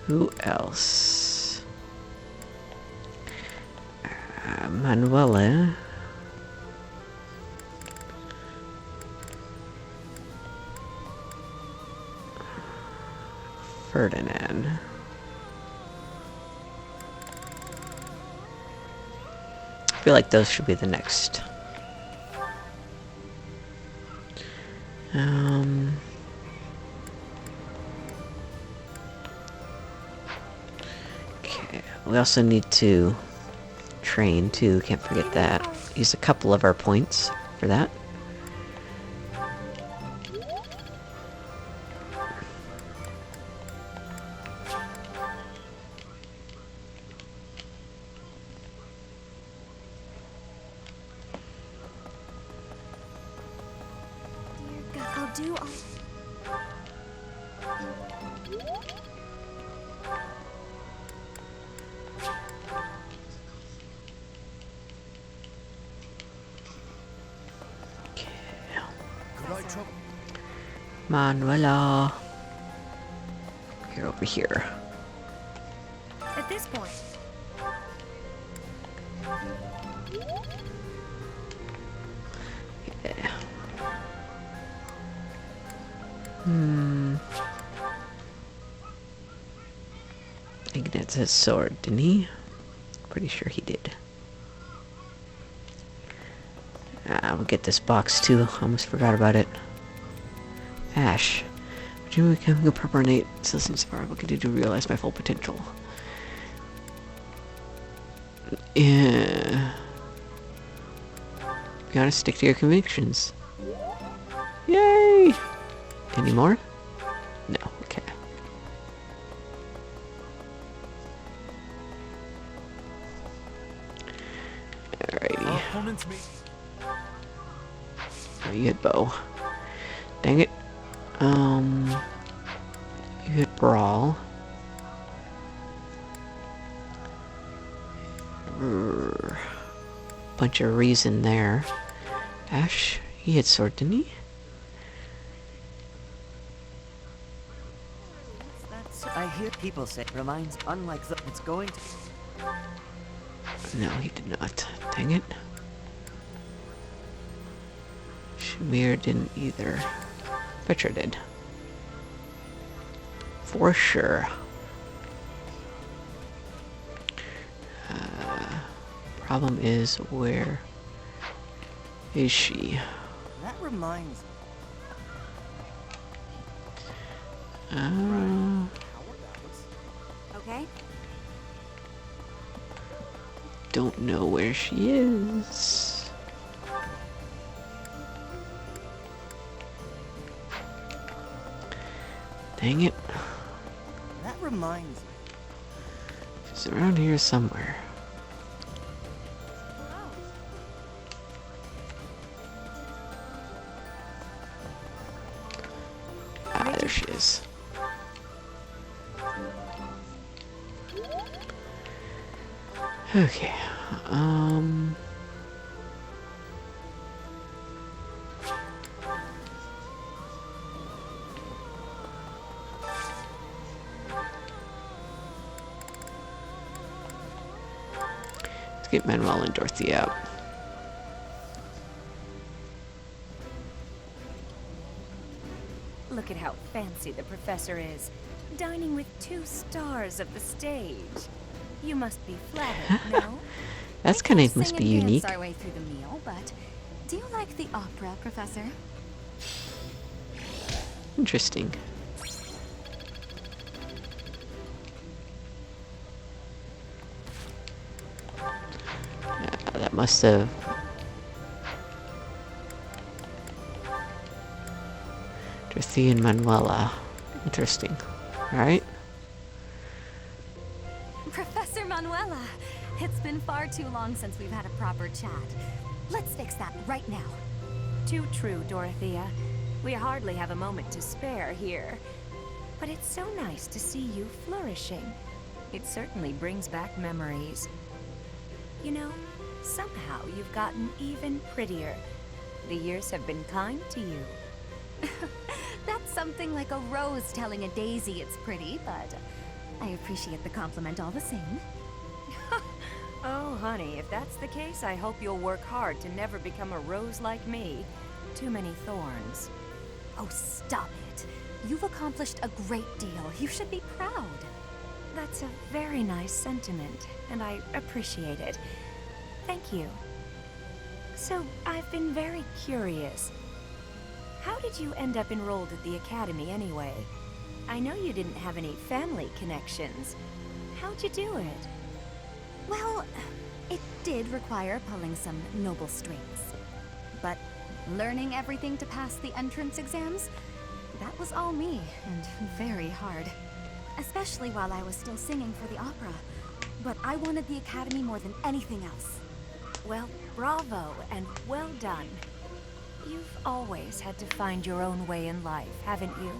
Speaker 1: Who else? Manuela. Ferdinand. I feel like those should be the next. Okay, we also need to train too, can't forget that. Use a couple of our points for that.
Speaker 6: I'll do all...
Speaker 1: Manuela. You're over here.
Speaker 6: At this point,
Speaker 1: Yeah. Ignatz has sword, didn't he? Pretty sure he did. We'll get this box too. Almost forgot about it. Ash. Dreaming of becoming a proper innate still seems far. What can you do to realize my full potential? Yeah. You gotta stick to your convictions. Yay! Any more? No, okay. Alrighty.
Speaker 3: Opponents meet.
Speaker 1: Oh, you hit bow. Dang it. You hit brawl. Bunch of reason there. Ash, he hit sword, didn't he?
Speaker 8: That's, I hear people say it reminds unlike the it's going to.
Speaker 1: No, he did not. Dang it. Shamir didn't either. Petra did. For sure. Problem is, where is she?
Speaker 8: That reminds
Speaker 6: okay?
Speaker 1: Don't know where she is. Dang it.
Speaker 8: That reminds me.
Speaker 1: She's around here somewhere. Ah, there she is. Okay. get Manuel and Dorothy out.
Speaker 5: Look at how fancy the professor is, dining with 2 stars of the stage. You must be flattered, no?
Speaker 1: That's
Speaker 6: We
Speaker 1: kind
Speaker 6: can't
Speaker 1: of must
Speaker 6: sing
Speaker 1: be
Speaker 6: and
Speaker 1: unique.
Speaker 6: dance our way through the meal, but do you like the opera, Professor?
Speaker 1: Interesting. That must have... Dorothy and Manuela. Interesting. Alright.
Speaker 6: Professor Manuela, it's been far too long since we've had a proper chat. Let's fix that right now.
Speaker 5: Too true, Dorothea. We hardly have a moment to spare here. But it's so nice to see you flourishing. It certainly brings back memories. You know, somehow you've gotten even prettier. The years have been kind to you.
Speaker 6: That's something like a rose telling a daisy it's pretty, but I appreciate the compliment all the same.
Speaker 5: Oh, honey, if that's the case, I hope you'll work hard to never become a rose like me. Too many thorns.
Speaker 6: Oh, stop it. You've accomplished a great deal. You should be proud.
Speaker 5: That's a very nice sentiment, and I appreciate it. Thank you. So, I've been very curious. How did you end up enrolled at the academy anyway? I know you didn't have any family connections. How'd you do it?
Speaker 6: Well, it did require pulling some noble strings. But learning everything to pass the entrance exams, that was all me, and very hard. Especially while I was still singing for the opera. But I wanted the academy more than anything else.
Speaker 5: Well, bravo, and well done. You've always had to find your own way in life, haven't you?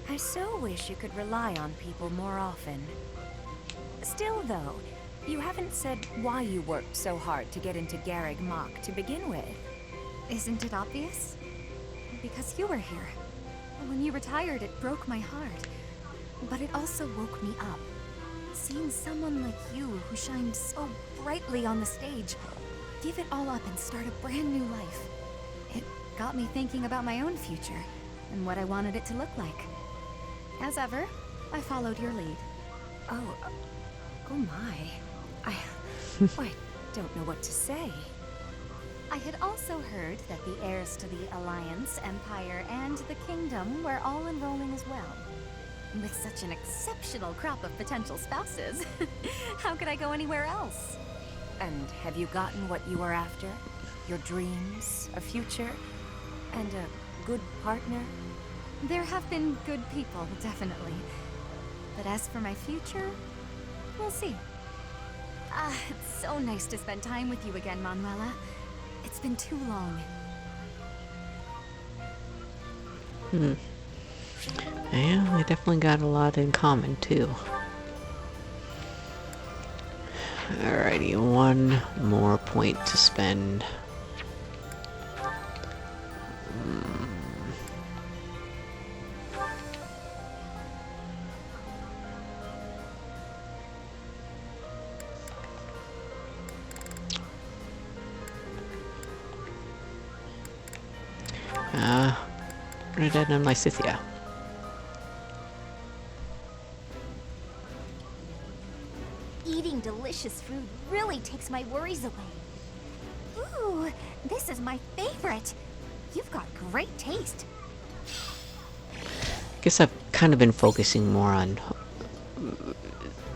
Speaker 5: I so wish you could rely on people more often. Still, though, you haven't said why you worked so hard to get into Garreg Mach to begin with.
Speaker 6: Isn't it obvious? Because you were here. When you retired, it broke my heart. But it also woke me up. Seeing someone like you, who shined so brightly on the stage, give it all up and start a brand new life. It got me thinking about my own future, and what I wanted it to look like. As ever, I followed your lead.
Speaker 5: Oh my. I don't know what to say.
Speaker 6: I had also heard that the heirs to the Alliance, Empire, and the Kingdom were all enrolling as well. With such an exceptional crop of potential spouses, how could I go anywhere else?
Speaker 5: And have you gotten what you were after? Your dreams, a future, and a good partner?
Speaker 6: There have been good people, definitely. But as for my future, we'll see. It's so nice to spend time with you again, Manuela. It's been too long.
Speaker 1: Yeah, we definitely got a lot in common, too. Alrighty, one more point to spend. Bernadette and Lysithea.
Speaker 6: Eating delicious food really takes my worries away. Ooh, this is my favorite. You've got great taste.
Speaker 1: I guess I've kind of been focusing more on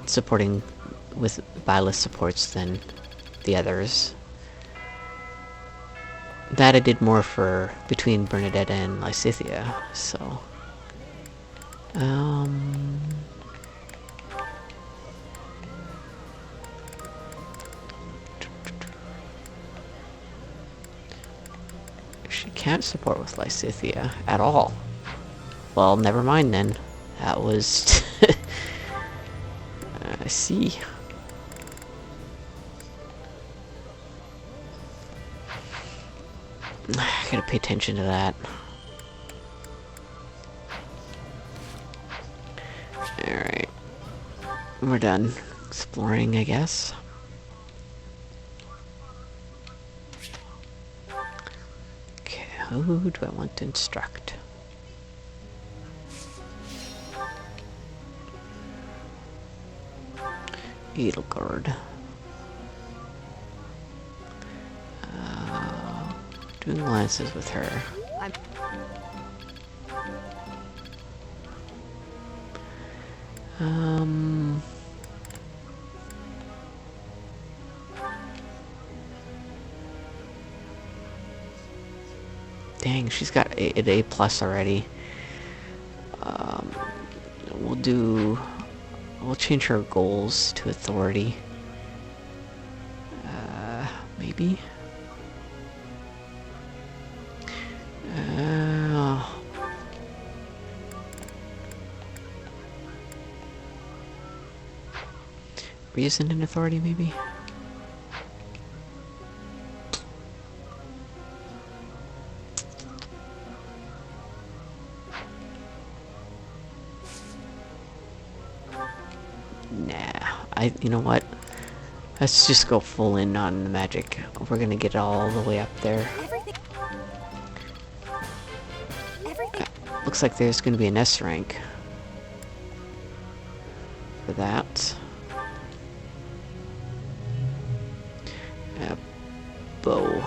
Speaker 1: supporting with Byleth supports than the others. That I did more for between Bernadette and Lysithea, so... She can't support with Lysithea at all. Well, never mind then. That was... I see. I gotta pay attention to that. Alright. We're done exploring, I guess. Who do I want to instruct? Edelgard. Doing glances with her. Dang, she's got an A plus already. We'll change her goals to authority. Maybe. Reason and authority, maybe. You know what? Let's just go full in on the magic. We're gonna get all the way up there. Looks like there's gonna be an S rank for that. Bow.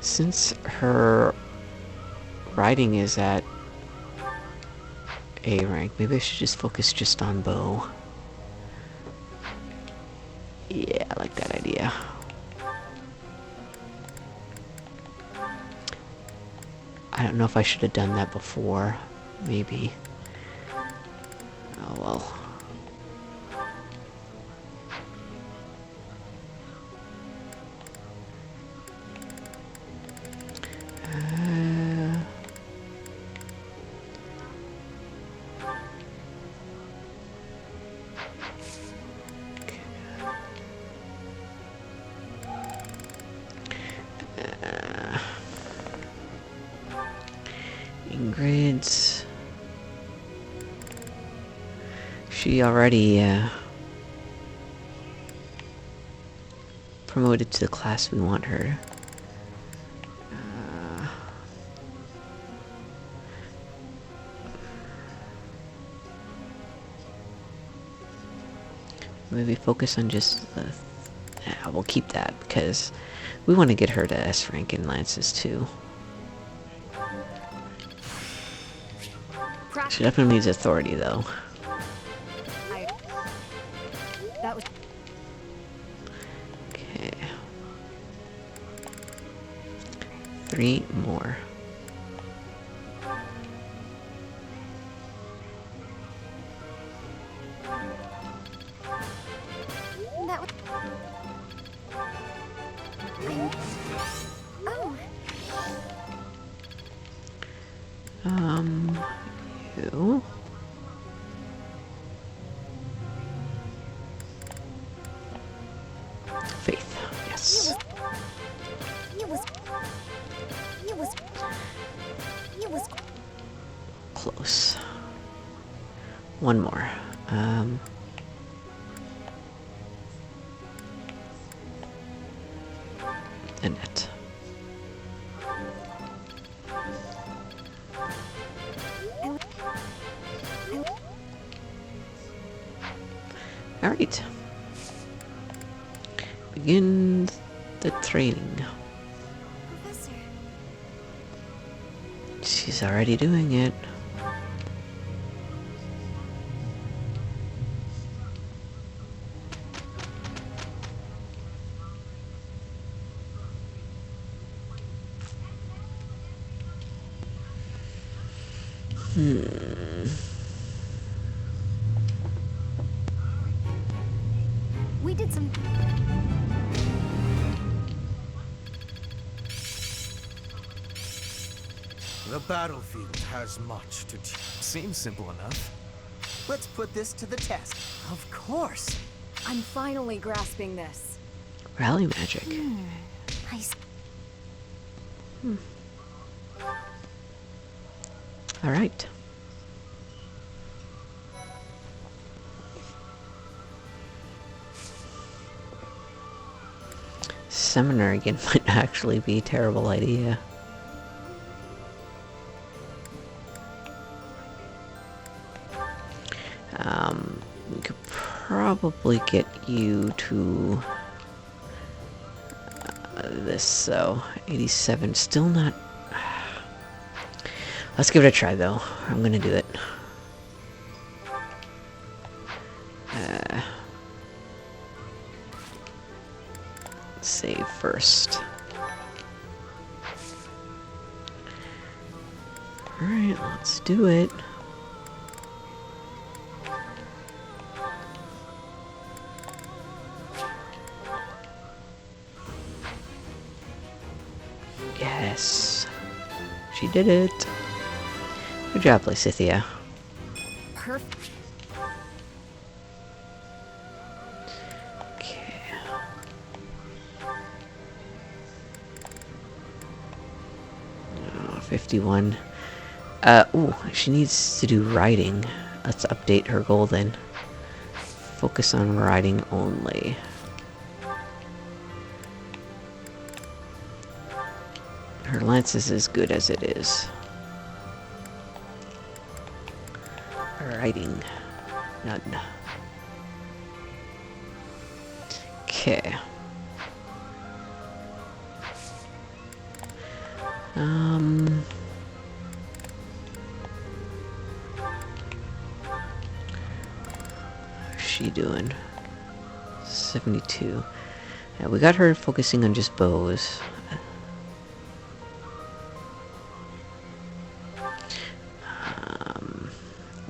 Speaker 1: Since her riding is at A rank, maybe I should just focus just on bow. Yeah, I like that idea. I don't know if I should have done that before. Maybe. Oh well. Grades. She already promoted to the class we want her. Maybe focus on just the... we'll keep that because we want to get her to S rank in lances too. She definitely needs authority, though. Okay. 3 more. You. Faith, yes. Close. One more. Annette. Alright. Begin the training.
Speaker 6: Professor.
Speaker 1: She's already doing it.
Speaker 6: We did some...
Speaker 3: The battlefield has much to teach.
Speaker 4: Seems simple enough.
Speaker 3: Let's put this to the test.
Speaker 5: Of course. I'm finally grasping this.
Speaker 1: Rally magic.
Speaker 6: Nice.
Speaker 1: Alright. Summoner again might actually be a terrible idea. We could probably get you to this, so 87. Still not. Let's give it a try, though. I'm gonna do it. Save first. Alright, let's do it. Yes. She did it. Good job, Lysithia.
Speaker 5: Perfect.
Speaker 1: Okay. 51. Ooh, she needs to do writing. Let's update her goal then. Focus on writing only. Her lance is as good as it is. Writing. None. Okay. What's she doing? 72. Yeah, we got her focusing on just bows.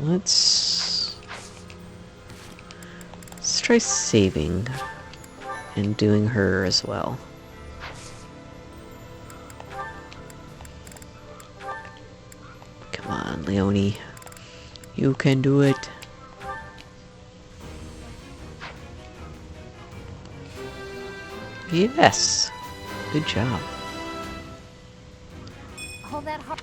Speaker 1: Let's try saving and doing her as well. Come on, Leonie. You can do it. Yes. Good job.
Speaker 6: All that hard.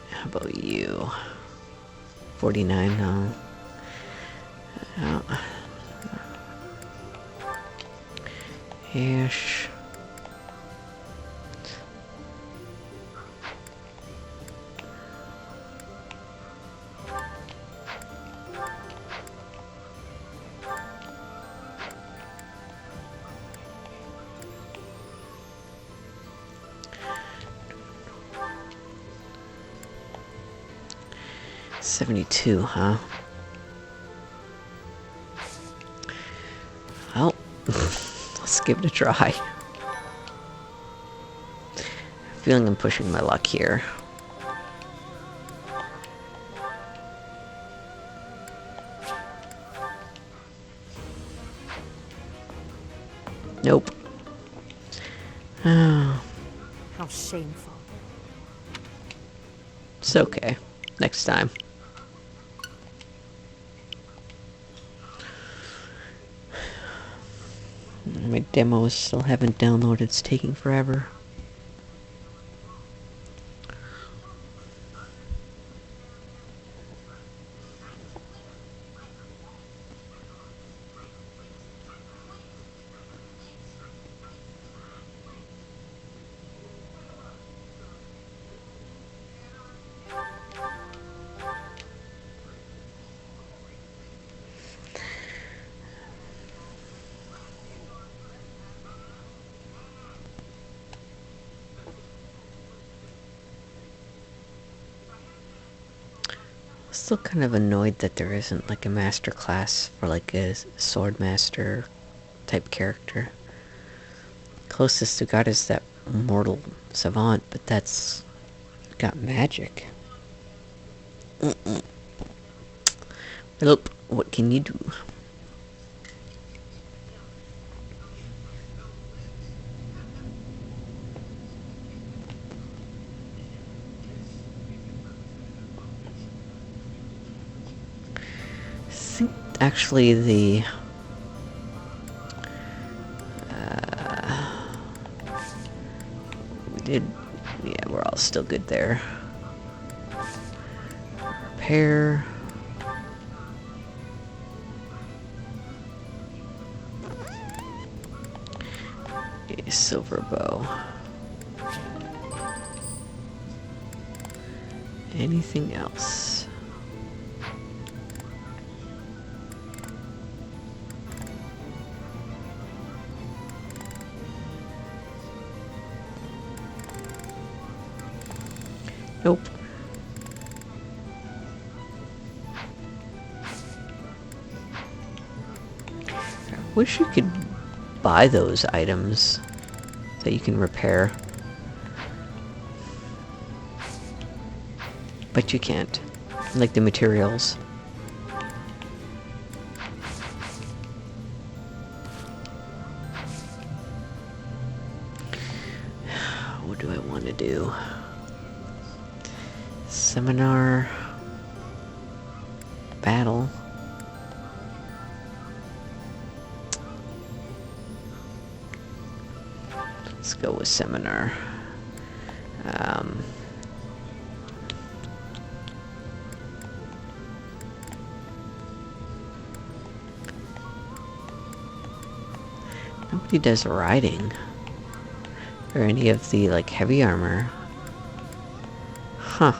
Speaker 1: How about you? 49, no. Ish. $72, huh? Well, let's give it a try. I'm feeling I'm pushing my luck here. Nope. Oh,
Speaker 7: How shameful.
Speaker 1: it's okay. Next time. My demos still haven't downloaded. It's taking forever. Still kind of annoyed that there isn't like a master class for like a sword master type character. Closest we got is that mortal savant, but that's got magic. Nope. What can you do? Actually, the we did, yeah, we're all still good there. repair. A silver bow. Anything else? Nope. I wish you could buy those items that you can repair. But you can't. Like the materials. What do I want to do? Seminar. Battle. Let's go with seminar. Nobody does riding. Or any of the, like, heavy armor. Huh.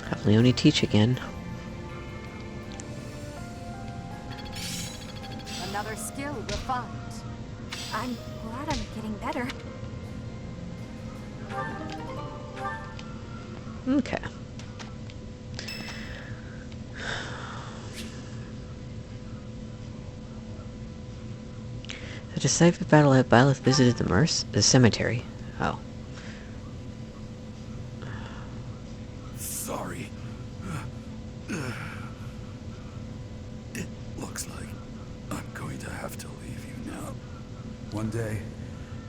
Speaker 1: Have Leonie teach again.
Speaker 7: Another skill refined.
Speaker 6: I'm glad I'm getting better.
Speaker 1: Okay. The decisive battle at Byleth visited the cemetery. Oh.
Speaker 9: Sorry. It looks like I'm going to have to leave you now. One day,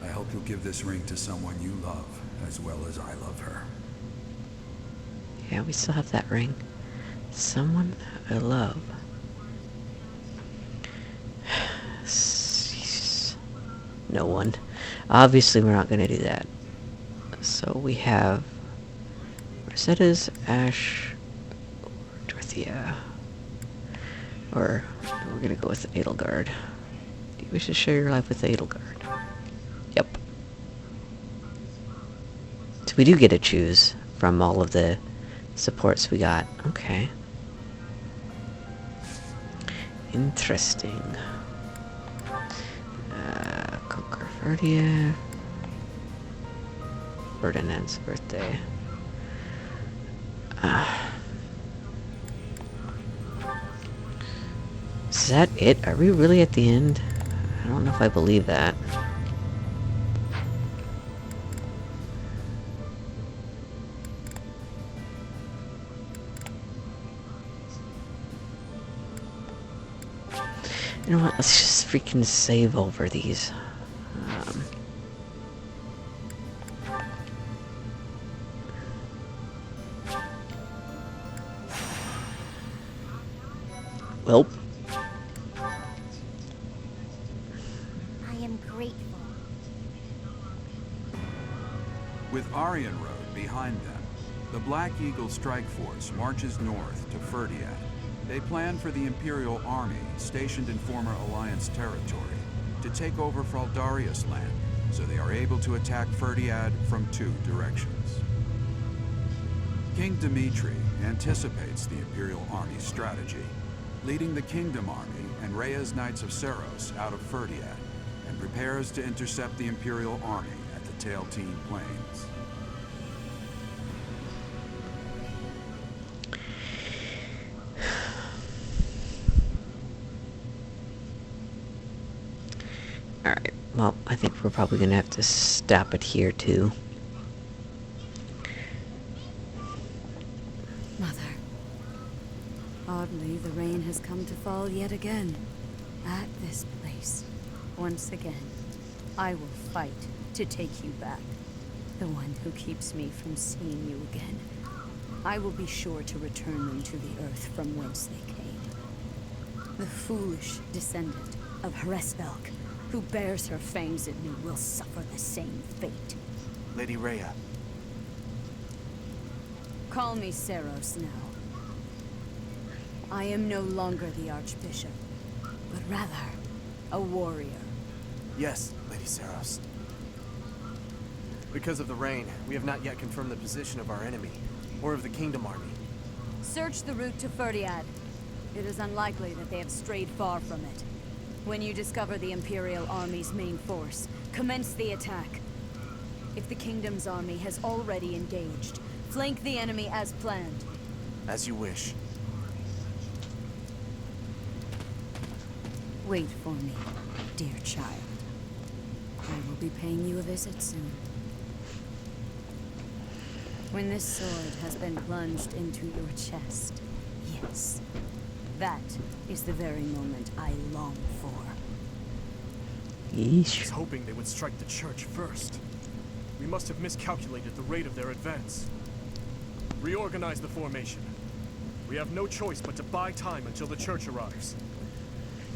Speaker 9: I hope you'll give this ring to someone you love as well as I love her.
Speaker 1: Yeah, we still have that ring. Someone I love. No one. Obviously, we're not going to do that. So we have Rosetta's, Ash, or Dorothea. Or we're going to go with Edelgard. Do you wish to share your life with Edelgard? Yep. So we do get to choose from all of the supports we got. Okay. Interesting. Conquer Ferdia. Ferdinand's birthday. Is that it? Are we really at the end? I don't know if I believe that. You know what? Let's just freaking save over these. Well.
Speaker 6: I am grateful.
Speaker 10: With Aryan Road behind them, the Black Eagle Strike Force marches north to Ferdiad. They plan for the Imperial Army, stationed in former Alliance territory, to take over Fraldarius land, so they are able to attack Ferdiad from 2 directions. King Dimitri anticipates the Imperial Army's strategy, leading the Kingdom Army and Rhea's Knights of Seros out of Ferdiad, and prepares to intercept the Imperial Army at the Tailtean Plains.
Speaker 1: Alright, well, I think we're probably gonna have to stop it here, too.
Speaker 7: Mother,
Speaker 5: Oddly, the rain has come to fall yet again. At this place. Once again, I will fight to take you back. The one who keeps me from seeing you again. I will be sure to return them to the earth from whence they came. The foolish descendant of Hresvelk, who bears her fangs at me, will suffer the same fate.
Speaker 3: Lady Rhea.
Speaker 5: Call me Seros now. I am no longer the Archbishop, but rather a warrior.
Speaker 3: Yes, Lady Seros. Because of the rain, we have not yet confirmed the position of our enemy, or of the Kingdom Army.
Speaker 5: Search the route to Ferdiad. It is unlikely that they have strayed far from it. When you discover the Imperial Army's main force, commence the attack. If the Kingdom's army has already engaged, flank the enemy as planned.
Speaker 3: As you wish.
Speaker 5: Wait for me, dear child. I will be paying you a visit soon. When this sword has been plunged into your chest, yes, that is the very moment I long for.
Speaker 11: I was hoping they would strike the church first. We must have miscalculated the rate of their advance. Reorganize the formation. We have no choice but to buy time until the church arrives.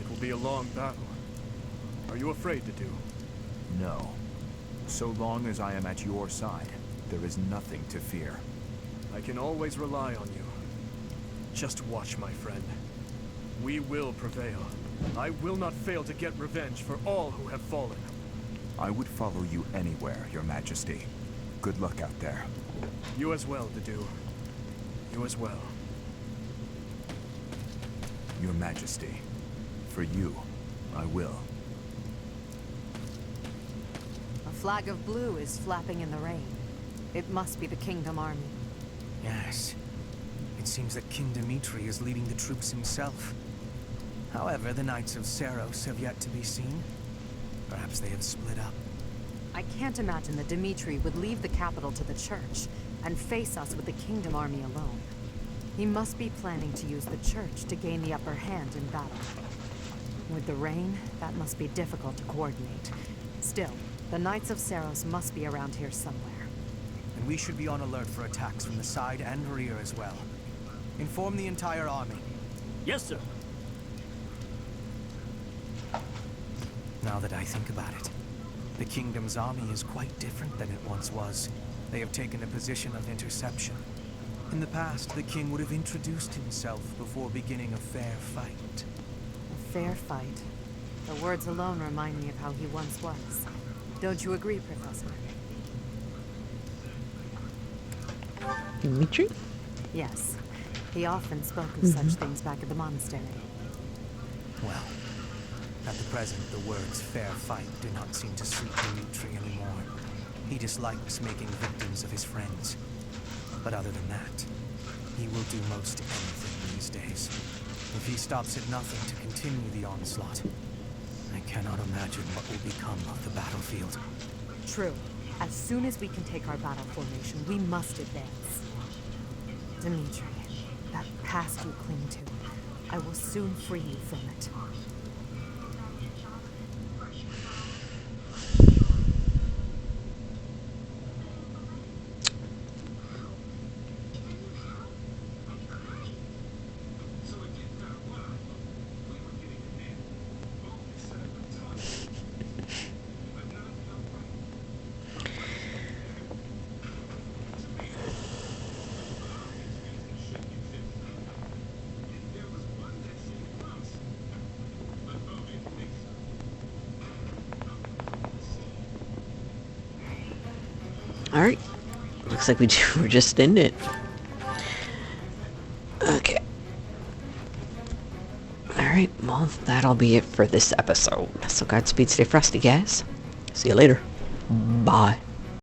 Speaker 11: It will be a long battle. Are you afraid to do?
Speaker 12: No. So long as I am at your side, there is nothing to fear.
Speaker 11: I can always rely on you. Just watch, my friend. We will prevail. I will not fail to get revenge for all who have fallen.
Speaker 12: I would follow you anywhere, Your Majesty. Good luck out there.
Speaker 11: You as well, Dedu. You as well.
Speaker 12: Your Majesty. For you, I will.
Speaker 7: A flag of blue is flapping in the rain. It must be the Kingdom Army.
Speaker 3: Yes. It seems that King Dimitri is leading the troops himself. However, the Knights of Seros have yet to be seen. Perhaps they have split up.
Speaker 7: I can't imagine that Dimitri would leave the capital to the church and face us with the Kingdom Army alone. He must be planning to use the church to gain the upper hand in battle. With the rain, that must be difficult to coordinate. Still, the Knights of Seros must be around here somewhere.
Speaker 3: And we should be on alert for attacks from the side and rear as well. Inform the entire army.
Speaker 11: Yes, sir.
Speaker 3: Now that I think about it, the Kingdom's army is quite different than it once was. They have taken a position of interception. In the past, the king would have introduced himself before beginning a fair fight.
Speaker 7: A fair fight. The words alone remind me of how he once was. Don't you agree, Professor?
Speaker 1: Dimitri?
Speaker 7: Yes. He often spoke of such things back at the monastery.
Speaker 3: Well, at the present, the words fair fight do not seem to suit Dimitri anymore. He dislikes making victims of his friends. But other than that, he will do most anything these days. If he stops at nothing to continue the onslaught, I cannot imagine what will become of the battlefield.
Speaker 7: True. As soon as we can take our battle formation, we must advance. Dimitri, that past you cling to, I will soon free you from it.
Speaker 1: Alright. Looks like we're just in it. Okay. Alright, well, that'll be it for this episode. So Godspeed, stay frosty, guys. See you later. Bye.